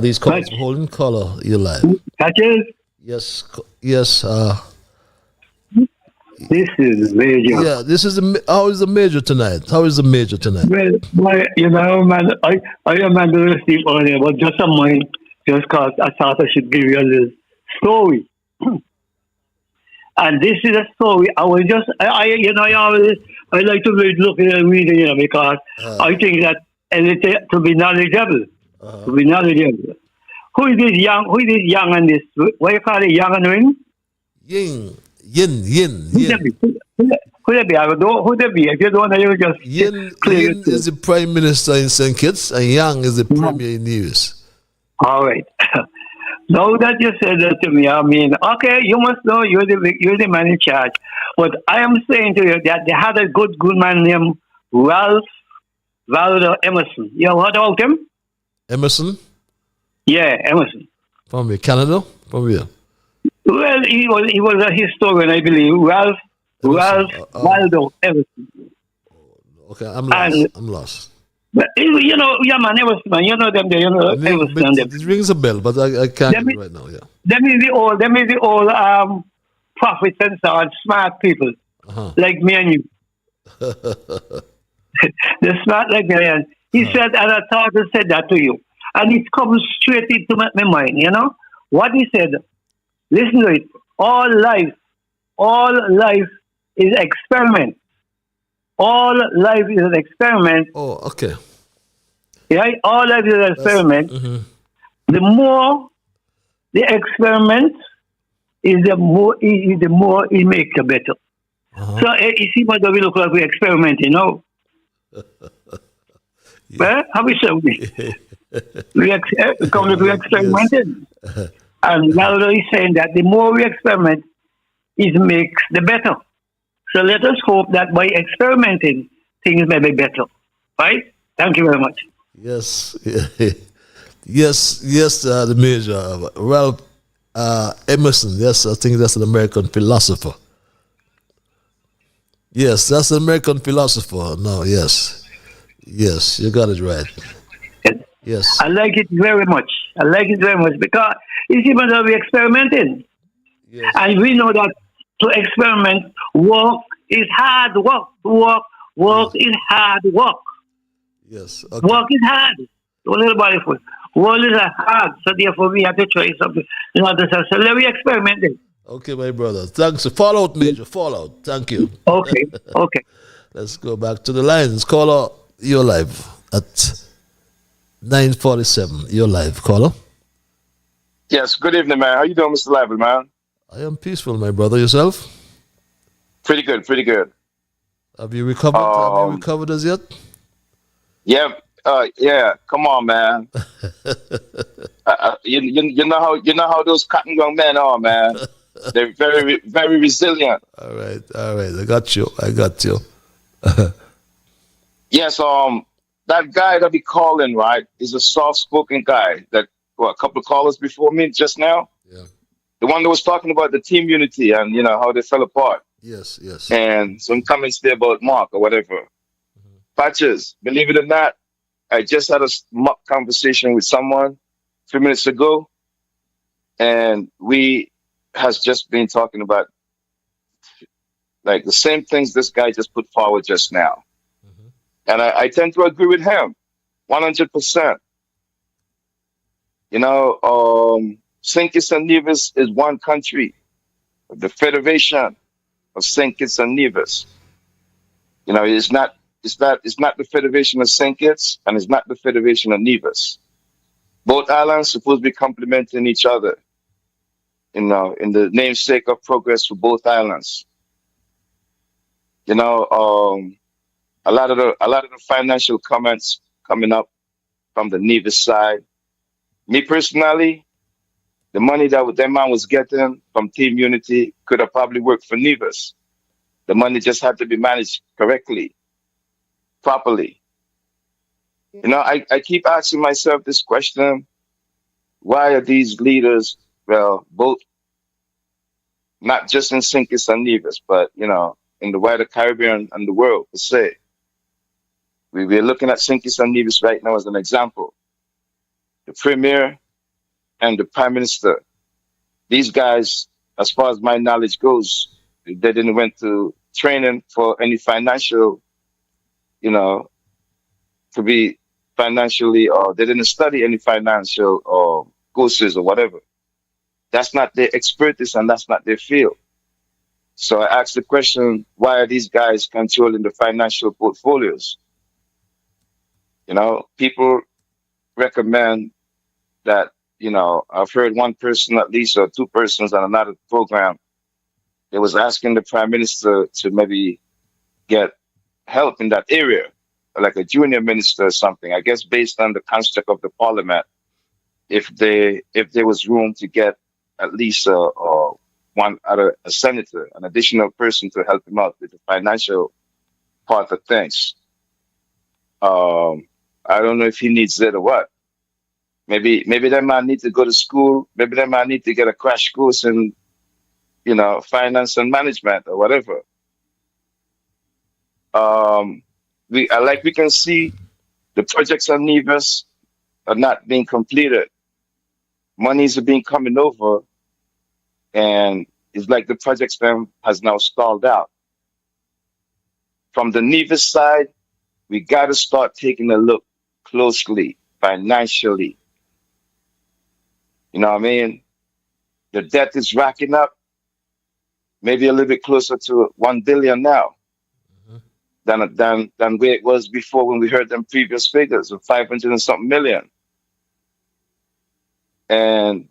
these callers for holding caller. You're live. Yes. This is major. Yeah, how is the major tonight? Well, you know, man, I am not going to sleep earlier, but just a mind, just because I thought I should give you a little story. And this is a story. I like to look at and read it, because I think that to be knowledgeable, Who is this young and this? What you call it, young and ring? Yin. Who that be? Who that be? If you don't know, you just Yin is the Prime Minister in St. Kitts, and Yang is the Premier in Nevis. All right. Now that you said that to me, I mean, okay, you must know you're the man in charge. But I am saying to you that they had a good man named Ralph Waldo Emerson. You heard about him? Emerson? Yeah, Emerson. From where? Canada? From where? Well, he was a historian, I believe. Ralph Waldo Emerson. Okay, I'm lost. But, you know, Emerson, man. You know them there, Emerson. It rings a bell, but I can't do it right now, yeah. Them is the old prophets and so on, smart people, like me and you. They're smart like me and he said, and I thought he said that to you. And it comes straight into my mind, you know? What he said, listen to it, all life is experiment. All life is an experiment. Oh, okay. Yeah, all life is an experiment. The more the experiment is, the more it makes you better. So you see what we look like we experiment, you know? Well, how we say we experimented. And now he's saying that the more we experiment, it makes the better. So let us hope that by experimenting, things may be better. Right? Thank you very much. Yes, yes, the Major. Ralph Emerson, yes, I think that's an American philosopher. Yes, that's an American philosopher. No, yes. Yes, you got it right. Yes. I like it very much. I like it very much because it's even though we're experimenting. Yes. And we know that to experiment, work is hard work. Work is hard work. Yes. Work is hard. Don't let nobody fool. Work is hard. So therefore we have to try something. You know, so let me experiment it. Okay, my brother. Thanks. Fallout, Major. Fallout. Thank you. Okay. Okay. Let's go back to the lines. Caller, you're live at 9:47. You're live, caller. Yes, good evening, man. How you doing, Mr. Lively, man? I am peaceful, my brother. Yourself? Pretty good, pretty good. Have you recovered? Have you recovered as yet? Yeah, yeah. Come on, man. You know how those cotton young men are, man. They're very resilient. All right. I got you. Yes, that guy that be calling, right, is a soft-spoken guy that a couple of callers before me just now. Yeah. The one that was talking about the team unity and how they fell apart. Yes. And some comments there about Mark or whatever. Patches, believe it or not, I just had a mock conversation with someone 2 minutes ago, and we has just been talking about like the same things this guy just put forward just now. And I tend to agree with him 100%. St. Kitts and Nevis is one country, the Federation of St. Kitts and Nevis. It's not the Federation of St. Kitts and it's not the Federation of Nevis. Both islands supposed to be complementing each other, in the namesake of progress for both islands. A lot of the financial comments coming up from the Nevis side. Me personally, the money that man was getting from Team Unity could have probably worked for Nevis. The money just had to be managed correctly, properly. I keep asking myself this question: why are these leaders, both not just in St. Kitts and Nevis, but in the wider Caribbean and the world per se? We're looking at St. Kitts and Nevis right now as an example. The Premier and the Prime Minister, these guys, as far as my knowledge goes, they didn't went to training for any financial, to be financially, or they didn't study any financial or courses or whatever. That's not their expertise and that's not their field. So I asked the question, why are these guys controlling the financial portfolios? People recommend that, I've heard one person at least, or two persons on another program, they was asking the Prime Minister to maybe get help in that area, like a junior minister or something, I guess based on the construct of the parliament, if there was room to get at least a senator, an additional person to help him out with the financial part of things. I don't know if he needs it or what. Maybe that man need to go to school. Maybe that man need to get a crash course in, finance and management or whatever. We can see the projects on Nevis are not being completed. Monies are being coming over, and it's like the projects them has now stalled out. From the Nevis side, we got to start taking a look closely financially. You know what I mean? The debt is racking up, maybe a little bit closer to 1 billion now than where it was before when we heard them previous figures of 500 and something million. And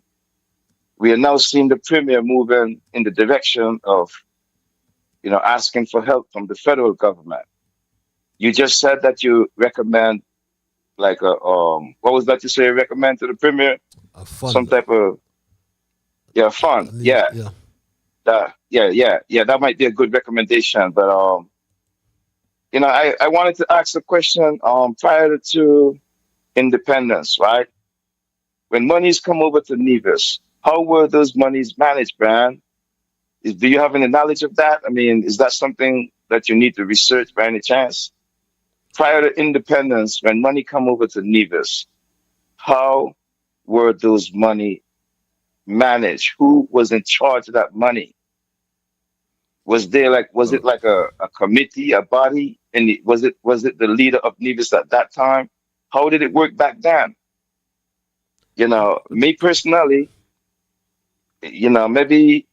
we are now seeing the Premier moving in the direction of, asking for help from the federal government. You just said that you recommend, like what was that you say? You recommend to the Premier? A fund. Some type of fund. Yeah. That might be a good recommendation. But I wanted to ask a question prior to independence, right? When monies come over to Nevis, how were those monies managed, man? Do you have any knowledge of that? I mean, is that something that you need to research by any chance? Prior to independence, when money come over to Nevis, how were those money managed? Who was in charge of that money? Was it like a committee, a body? And was it the leader of Nevis at that time? How did it work back then? Me personally, maybe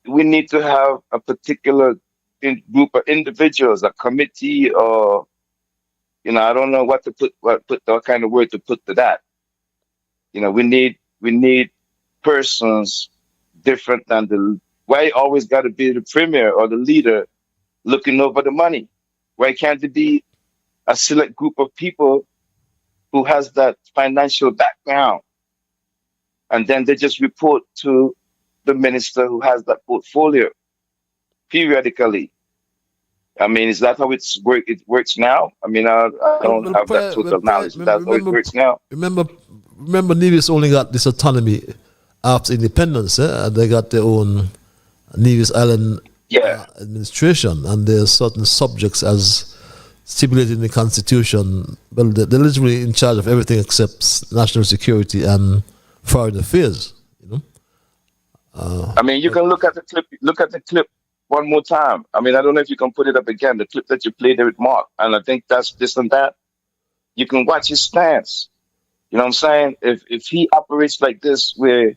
we need to have a particular group of individuals, a committee, or I don't know what kind of word to put to that. We need persons different than why always got to be the premier or the leader looking over the money? Why can't it be a select group of people who has that financial background, and then they just report to the minister who has that portfolio periodically? I mean, is that how it works now? I mean, I don't have that total knowledge. That's how it works now. Remember, Nevis only got this autonomy after independence. They got their own Nevis Island administration, and there are certain subjects as stipulated in the Constitution. Well, they're literally in charge of everything except national security and foreign affairs. I mean, you can look at the clip. Look at the clip one more time. I mean, I don't know if you can put it up again. The clip that you played there with Mark, and I think that's this and that. You can watch his stance. You know what I'm saying? If he operates like this, where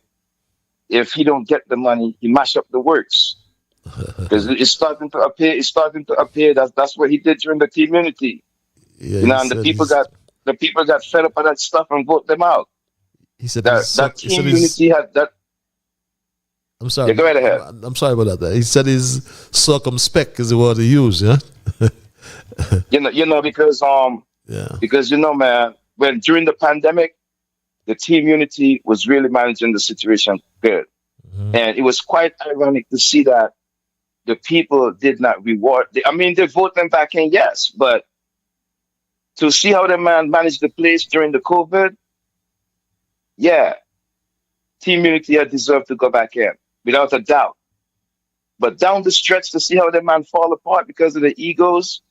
if he don't get the money, he mash up the works. Because it's starting to appear. That's what he did during the team unity. And the people got fed up of that stuff and vote them out. He said that team unity had that. I'm sorry. Yeah, go right ahead. I'm sorry about that. He said he's circumspect is the word he used. Yeah. Because man, when during the pandemic, the team unity was really managing the situation good. And it was quite ironic to see that the people did not reward. They vote them back in, yes, but to see how the man managed the place during the COVID, team unity had deserved to go back in, without a doubt. But down the stretch, to see how the man fall apart because of the egos,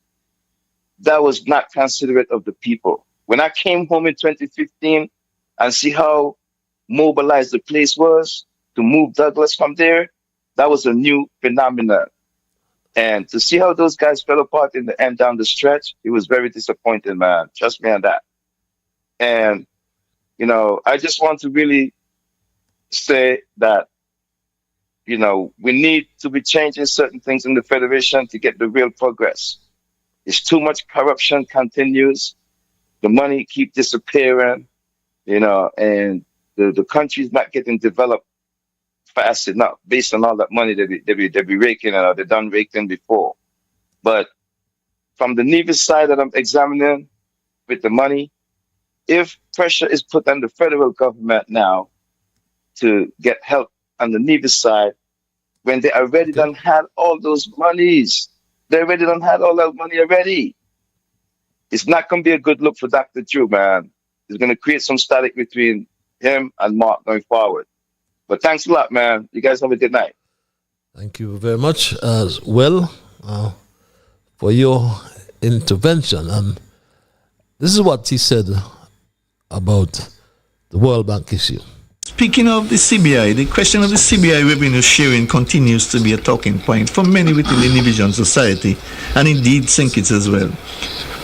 that was not considerate of the people. When I came home in 2015 and see how mobilized the place was to move Douglas from there, that was a new phenomenon. And to see how those guys fell apart in the end down the stretch, it was very disappointing, man. Trust me on that. And, I just want to really say that, we need to be changing certain things in the Federation to get the real progress. It's too much corruption continues. The money keep disappearing, and the country's not getting developed fast enough based on all that money that they be raking or they done raked in before. But from the Nevis side that I'm examining with the money, if pressure is put on the federal government now to get help on the Nevis side, when they already done had all those monies, they already done had all that money already. It's not going to be a good look for Dr. Drew, man. It's going to create some static between him and Mark going forward. But thanks a lot, man. You guys have a good night. Thank you very much as well for your intervention. And this is what he said about the World Bank issue. Speaking of the CBI, the question of the CBI revenue sharing continues to be a talking point for many within the Nivisian society, and indeed St. Kitts as well.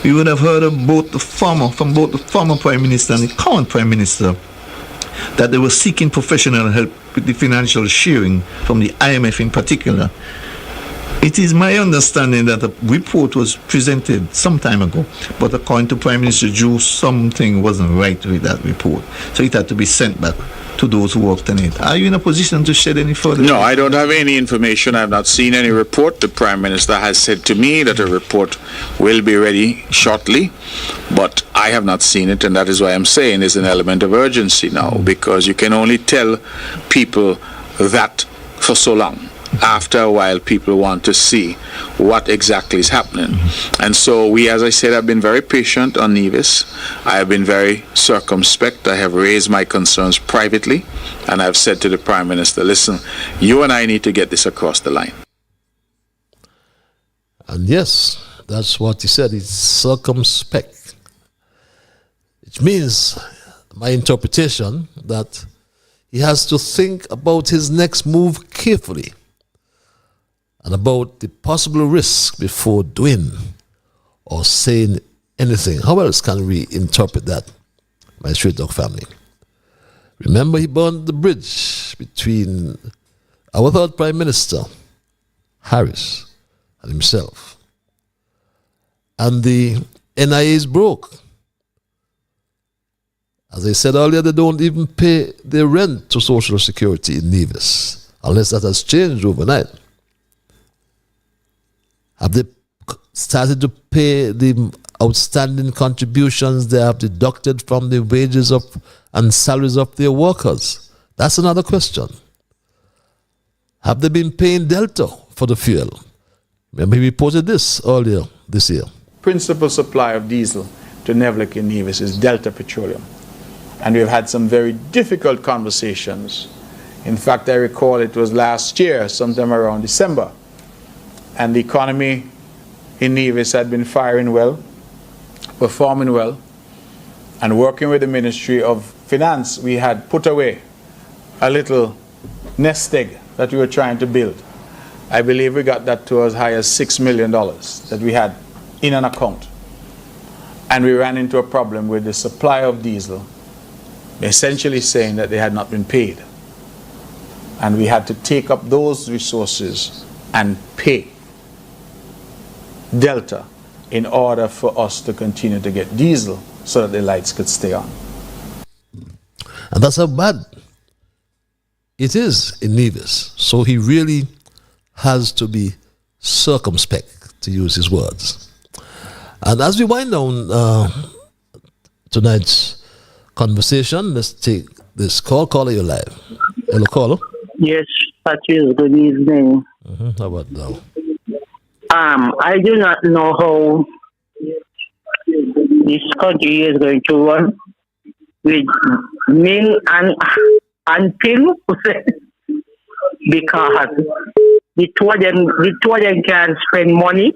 We would have heard of both the former Prime Minister and the current Prime Minister that they were seeking professional help with the financial sharing from the IMF in particular. It is my understanding that a report was presented some time ago, but according to Prime Minister Drew, something wasn't right with that report. So it had to be sent back to those who worked on it. Are you in a position to shed any further? No, I don't have any information. I have not seen any report. The Prime Minister has said to me that a report will be ready shortly, but I have not seen it, and that is why I'm saying there's an element of urgency now, because you can only tell people that for so long. after a while, people want to see what exactly is happening. And so we, as I said, have been very patient on Nevis. I have been very circumspect. I have raised my concerns privately, and I've said to the Prime Minister, listen, you and I need to get this across the line. And yes, that's what he said. He's circumspect. Which means, my interpretation, that he has to think about his next move carefully and about the possible risk before doing or saying anything. How else can we interpret that, my Straight Talk family? Remember, he burned the bridge between our third Prime Minister, Harris, and himself. And the NIA is broke. As I said earlier, they don't even pay their rent to Social Security in Nevis, unless that has changed overnight. Have they started to pay the outstanding contributions they have deducted from the wages of and salaries of their workers? That's another question. Have they been paying Delta for the fuel? Remember, he reported this earlier this year. Principal supply of diesel to Nevlik in Nevis is Delta Petroleum. And we've had some very difficult conversations. In fact, I recall it was last year, sometime around December, and the economy in Nevis had been firing well, performing well, and working with the Ministry of Finance, we had put away a little nest egg that we were trying to build. I believe we got that to as high as $6 million that we had in an account. And we ran into a problem with the supply of diesel, essentially saying that they had not been paid. And we had to take up those resources and pay Delta in order for us to continue to get diesel so that the lights could stay on. And that's how bad it is in Nevis. So he really has to be circumspect, to use his words. And as we wind down tonight's conversation, let's take this call. Caller, you're live. Hello, caller. Yes, Patrice, good evening. How about now? I do not know how this country is going to run with Ming and Ping because the two of them can spend money.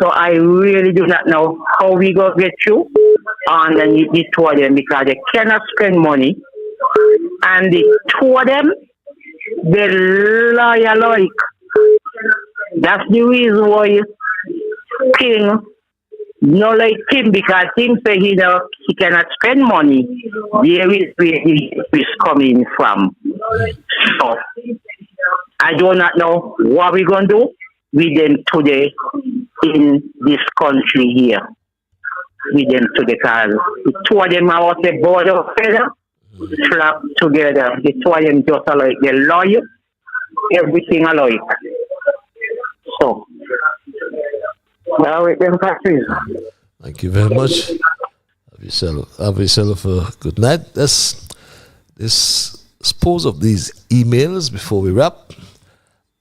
So I really do not know how we go get through on the two of them because they cannot spend money. And the two of them, they lie like. That's the reason why King no like him because King say he cannot spend money. There is where he is coming from. So I do not know what we're going to do with them today in this country here. With them today because the two of them are the board of feather slapped together. The two of them just like the lawyer, everything alike. So, well, with them factories. Thank you very much. Have yourself a good night. Let's dispose of these emails before we wrap.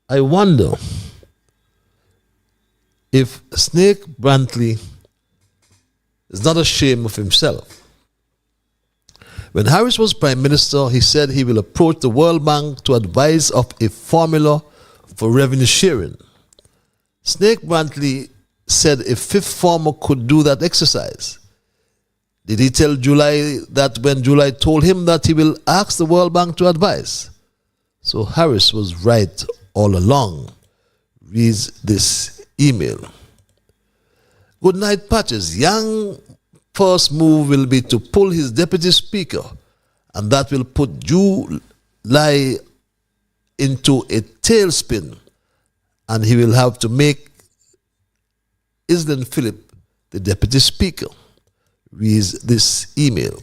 I wonder if Snake Brantley is not ashamed of himself. When Harris was Prime Minister, he said he will approach the World Bank to advise of a formula for revenue sharing. Snake Brantley said a fifth farmer could do that exercise. Did he tell July that when July told him that he will ask the World Bank to advise? So Harris was right all along. Reads this email. Good night, Patches. Yang first move will be to pull his deputy speaker, and that will put July into a tailspin, and he will have to make Island Philip the deputy speaker. Reads this email.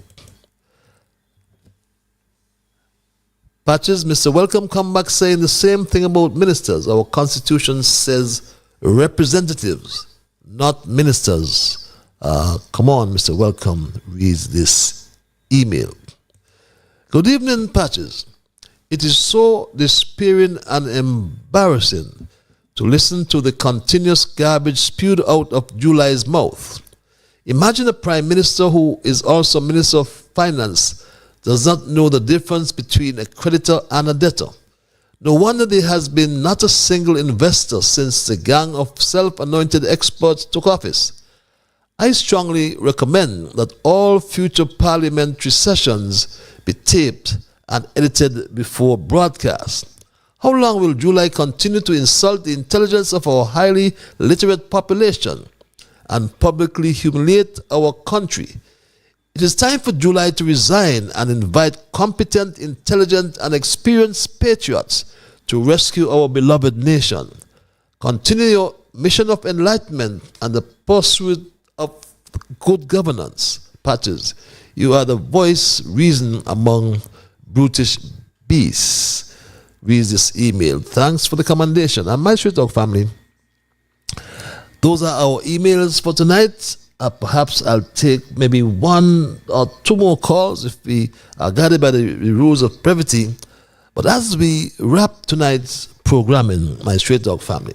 Patches, Mr. Welcome come back saying the same thing about ministers. Our constitution says representatives, not ministers. Come on, Mr. Welcome reads this email. Good evening, Patches. It is so despairing and embarrassing to listen to the continuous garbage spewed out of July's mouth. Imagine a prime minister who is also minister of finance does not know the difference between a creditor and a debtor. No wonder there has been not a single investor since the gang of self-anointed experts took office. I strongly recommend that all future parliamentary sessions be taped and edited before broadcast. How long will July continue to insult the intelligence of our highly literate population and publicly humiliate our country? It is time for July to resign and invite competent, intelligent, and experienced patriots to rescue our beloved nation. Continue your mission of enlightenment and the pursuit of good governance. Patches, you are the voice, reason among brutish beasts. Reads this email. Thanks for the commendation. And my Straight Talk family, those are our emails for tonight. Perhaps I'll take maybe one or two more calls if we are guided by the rules of brevity. But as we wrap tonight's programming, my Straight Talk family,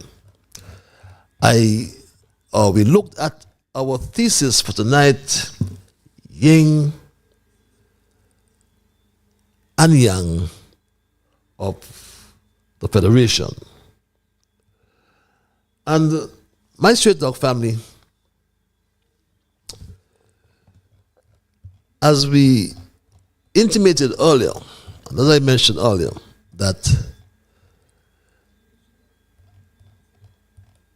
we looked at our thesis for tonight, yin and yang of the Federation. And my Straight Talk family, as we intimated earlier, and as I mentioned earlier, that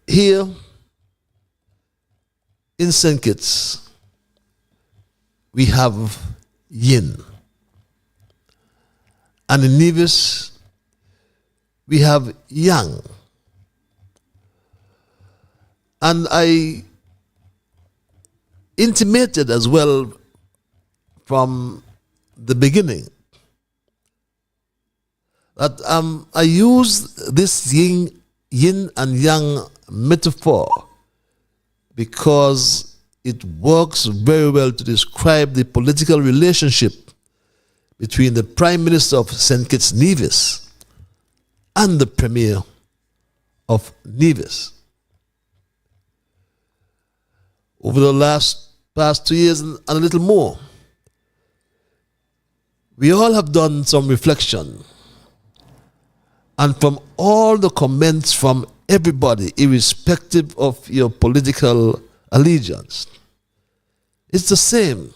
here in St. Kitts, we have yin. And in Nevis, we have yang. And I intimated as well from the beginning that I use this yin and yang metaphor because it works very well to describe the political relationship between the Prime Minister of St. Kitts Nevis and the Premier of Nevis. Over the past 2 years and a little more, we all have done some reflection. And from all the comments from everybody, irrespective of your political allegiance, it's the same.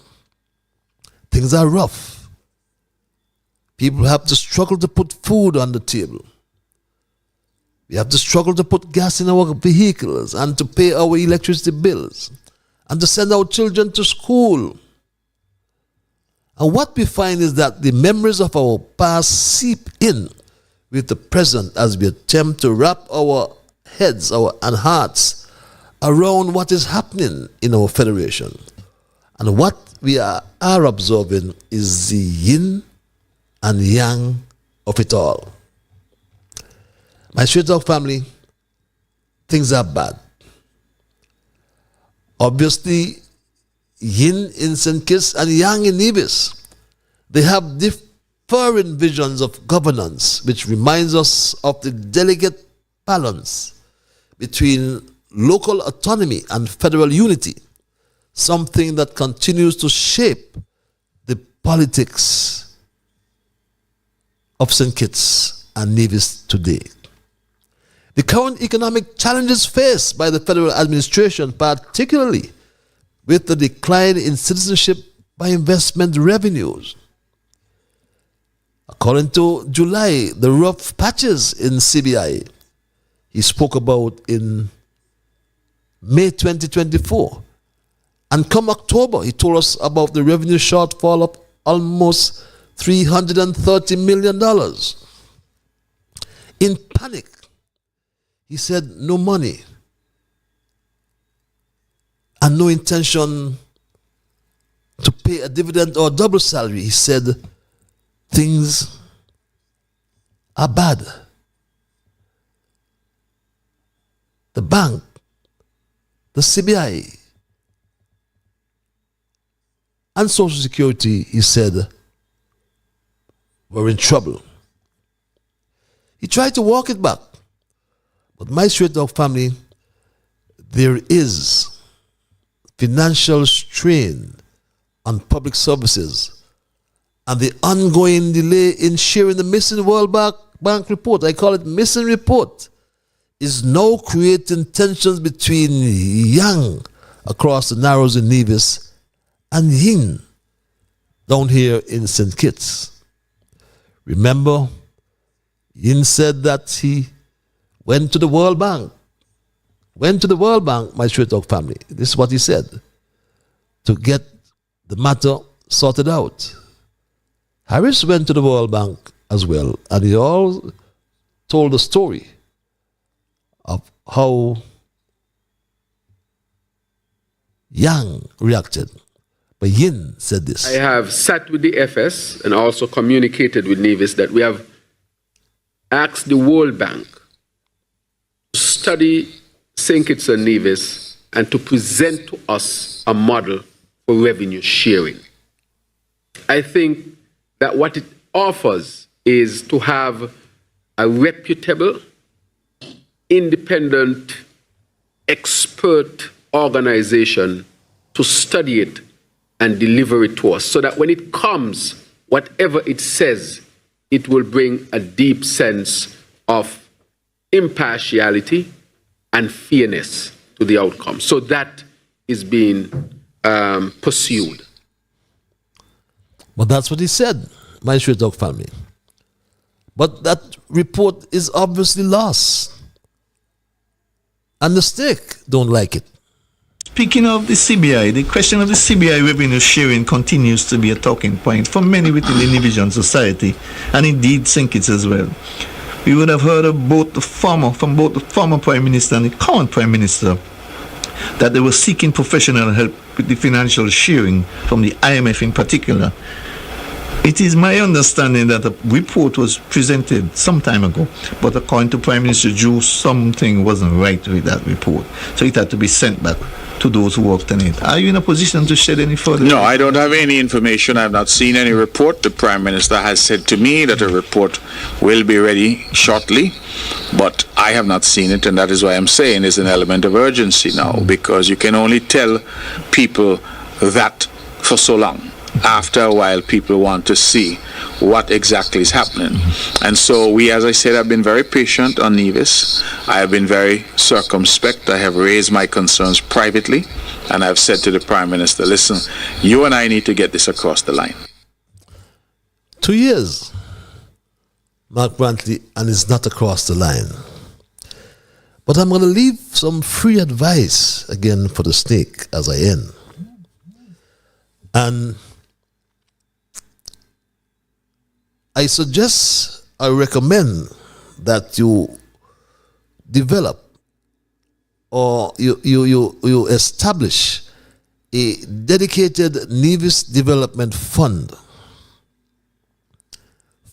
Things are rough. People have to struggle to put food on the table. We have to struggle to put gas in our vehicles and to pay our electricity bills and to send our children to school. And what we find is that the memories of our past seep in with the present as we attempt to wrap our heads and hearts around what is happening in our federation. And what we are observing is the yin and yang of it all. My Straight Talk family, things are bad. Obviously, yin in St. Kitts and yang in Nevis, they have differing visions of governance, which reminds us of the delicate balance between local autonomy and federal unity, something that continues to shape the politics of St. Kitts and Nevis today. The current economic challenges faced by the federal administration, particularly with the decline in citizenship by investment revenues. According to July, the rough patches in CBI he spoke about in May 2024. And come October, he told us about the revenue shortfall of almost $330 million. In panic, he said no money and no intention to pay a dividend or double salary. He said things are bad. The bank, the CBI, and Social Security, he said, were in trouble. He tried to walk it back. But my straight dog family, there is financial strain on public services and the ongoing delay in sharing the missing World Bank report, I call it missing report, is now creating tensions between Yang across the Narrows in Nevis and Yin down here in St. Kitts. Remember, Yin said that he went to the World Bank. Went to the World Bank, my straight dog family. This is what he said, to get the matter sorted out. Harris went to the World Bank as well, and he all told the story of how Yang reacted. But Yin said this. I have sat with the FS and also communicated with Nevis that we have asked the World Bank to study St. Kitts and Nevis and to present to us a model for revenue sharing. I think that what it offers is to have a reputable, independent, expert organization to study it and deliver it to us so that when it comes, whatever it says, it will bring a deep sense of impartiality and fairness to the outcome. So that is being pursued. But that's what he said, my straight dog family. But that report is obviously lost. And the stake don't like it. Speaking of the CBI, the question of the CBI revenue sharing continues to be a talking point for many within the Nivisian society, and indeed St. Kitts as well. We would have heard of both the former Prime Minister and the current Prime Minister that they were seeking professional help with the financial sharing from the IMF in particular. It is my understanding that a report was presented some time ago, but according to Prime Minister Drew, something wasn't right with that report. So it had to be sent back to those who worked on it. Are you in a position to shed any further? No, I don't have any information. I've not seen any report. The Prime Minister has said to me that a report will be ready shortly, but I have not seen it, and that is why I'm saying there's an element of urgency now, because you can only tell people that for so long. After a while, people want to see what exactly is happening. And so we, as I said, have been very patient on Nevis. I have been very circumspect. I have raised my concerns privately, and I've said to the Prime Minister, listen, you and I need to get this across the line. 2 years, Mark Brantley, and it's not across the line. But I'm going to leave some free advice again for the snake as I end. And I suggest, I recommend that you develop or you establish a dedicated Nevis Development Fund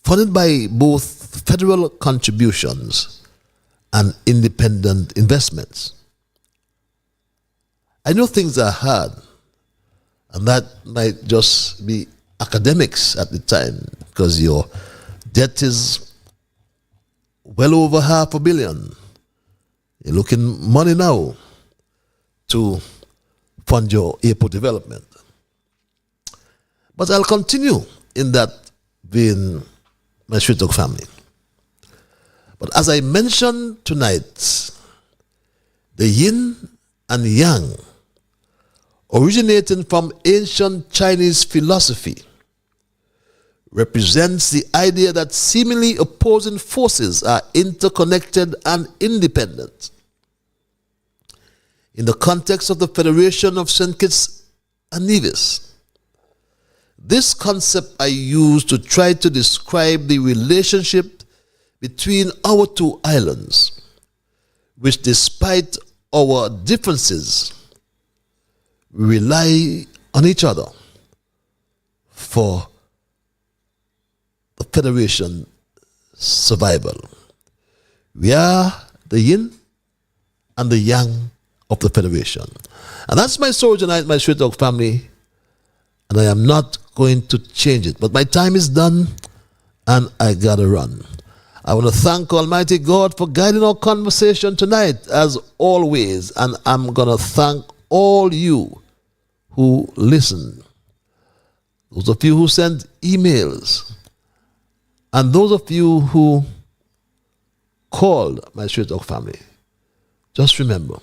funded by both federal contributions and independent investments. I know things are hard, and that might just be academics at the time, because your debt is well over $500 million. You're looking money now to fund your airport development. But I'll continue in that vein, my straight dog family. But as I mentioned tonight, the yin and yang, originating from ancient Chinese philosophy, represents the idea that seemingly opposing forces are interconnected and independent. In the context of the Federation of St. Kitts and Nevis, this concept I use to try to describe the relationship between our two islands, which despite our differences, we rely on each other for the Federation survival. We are the yin and the yang of the Federation. And that's my story tonight, my straight dog family, and I am not going to change it. But my time is done, and I gotta run. I want to thank Almighty God for guiding our conversation tonight, as always. And I'm going to thank all you who listen, those of you who send emails, and those of you who called my Straight Talk family. Just remember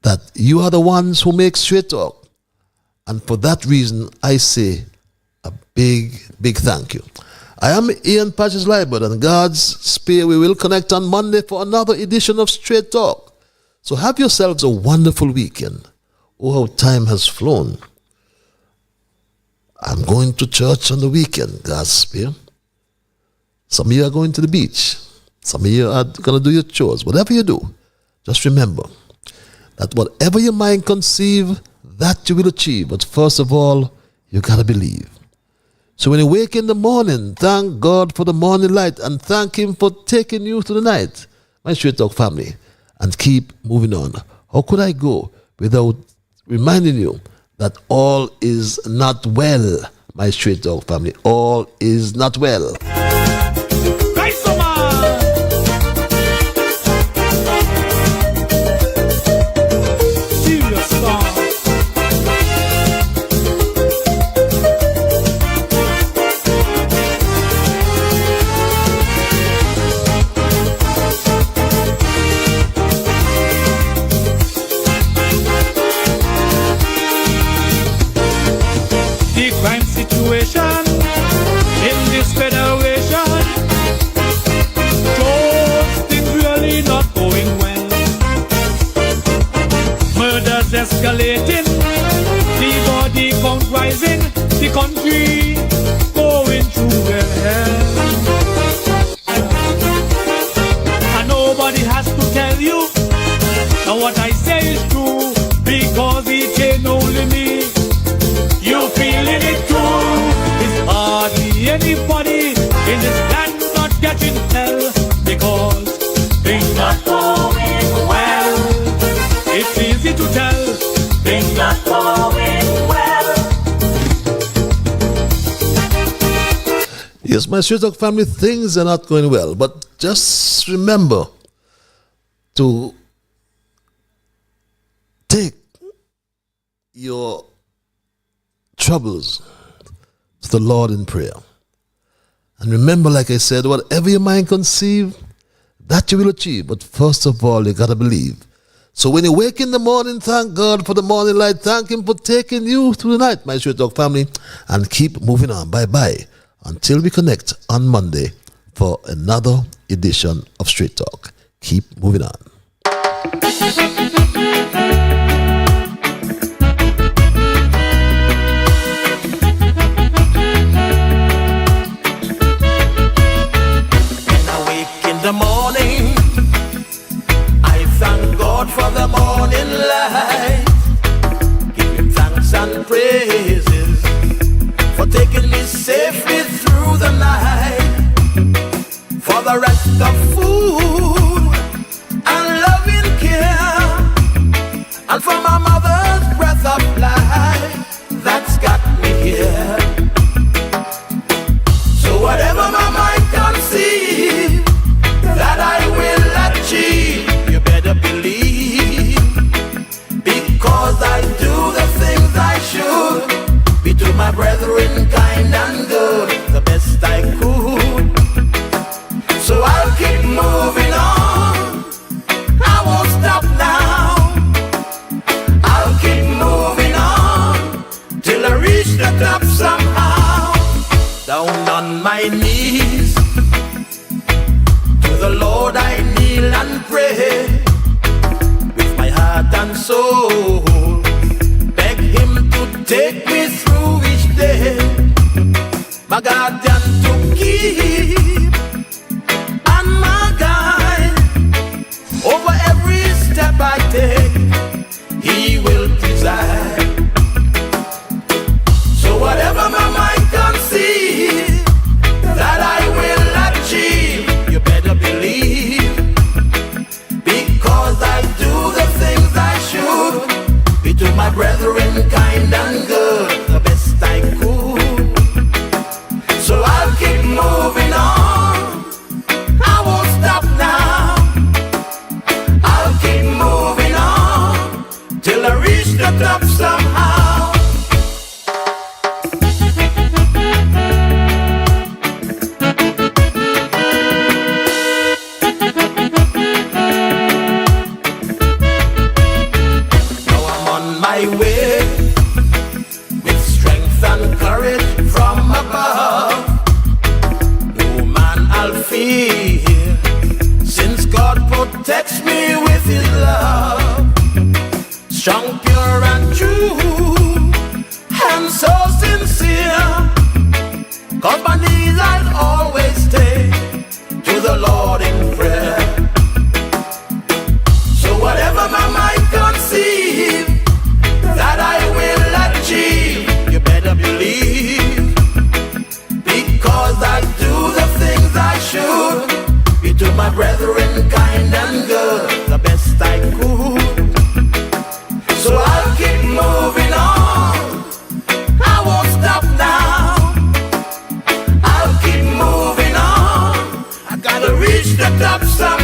that you are the ones who make Straight Talk. And for that reason, I say a big, big thank you. I am Ian Patches Liburd, and God's spare we will connect on Monday for another edition of Straight Talk. So have yourselves a wonderful weekend. Oh, how time has flown. I'm going to church on the weekend, God's spare. Some of you are going to the beach. Some of you are going to do your chores. Whatever you do, just remember that whatever your mind conceive, that you will achieve. But first of all, you got to believe. So when you wake in the morning, thank God for the morning light and thank Him for taking you through the night, my Straight Talk family, and keep moving on. How could I go without reminding you that all is not well, my Straight Talk family? All is not well. In this federation, those things really not going well. Murders escalating, the body count rising, the country going through hell. And nobody has to tell you that what I say is true, because it ain't only me. You feeling it too? It's hardly anybody in this land not getting hell, because things not going well. It's easy to tell things not going well. Yes, my Straight Talk family, things are not going well. But just remember to take your troubles to the Lord in prayer. And remember, like I said, whatever your mind conceive, that you will achieve. But first of all, you got to believe. So when you wake in the morning, thank God for the morning light. Thank Him for taking you through the night, my Straight Talk family. And keep moving on. Bye-bye. Until we connect on Monday for another edition of Straight Talk. Keep moving on. The morning, I thank God for the morning light. Give Him thanks and praises for taking me safely through the night. For the rest of food and loving care, and for my mother's breath of life that's got me here. So whatever my mind conceives, that I will achieve, you better believe, because I do the things I should, be to my brethren kind and good, the best I could. So I'll keep moving on, I won't stop now. I'll keep moving on till I reach the top somehow. Down on my knees, the Lord I kneel and pray, with my heart and soul, beg Him to take me through each day, my guardian to keep and my guide. Over every step I take, He will preside. So whatever my mind conceives, that I will achieve, you better believe, because I do the things I should, be to my brethren kind and good, the best I could. So I'll keep moving on. courage from above. No man I'll fear, since God protects me with his love. Strong, pure and true, and so sincere, 'cause my knees I'll always stay to the Lord in prayer. So whatever my mind conceive that I will achieve, you better believe, because I do the things I should, be to my brethren kind and good, the best I could. So I'll keep moving on, I won't stop now. I'll keep moving on, I gotta reach the top somehow.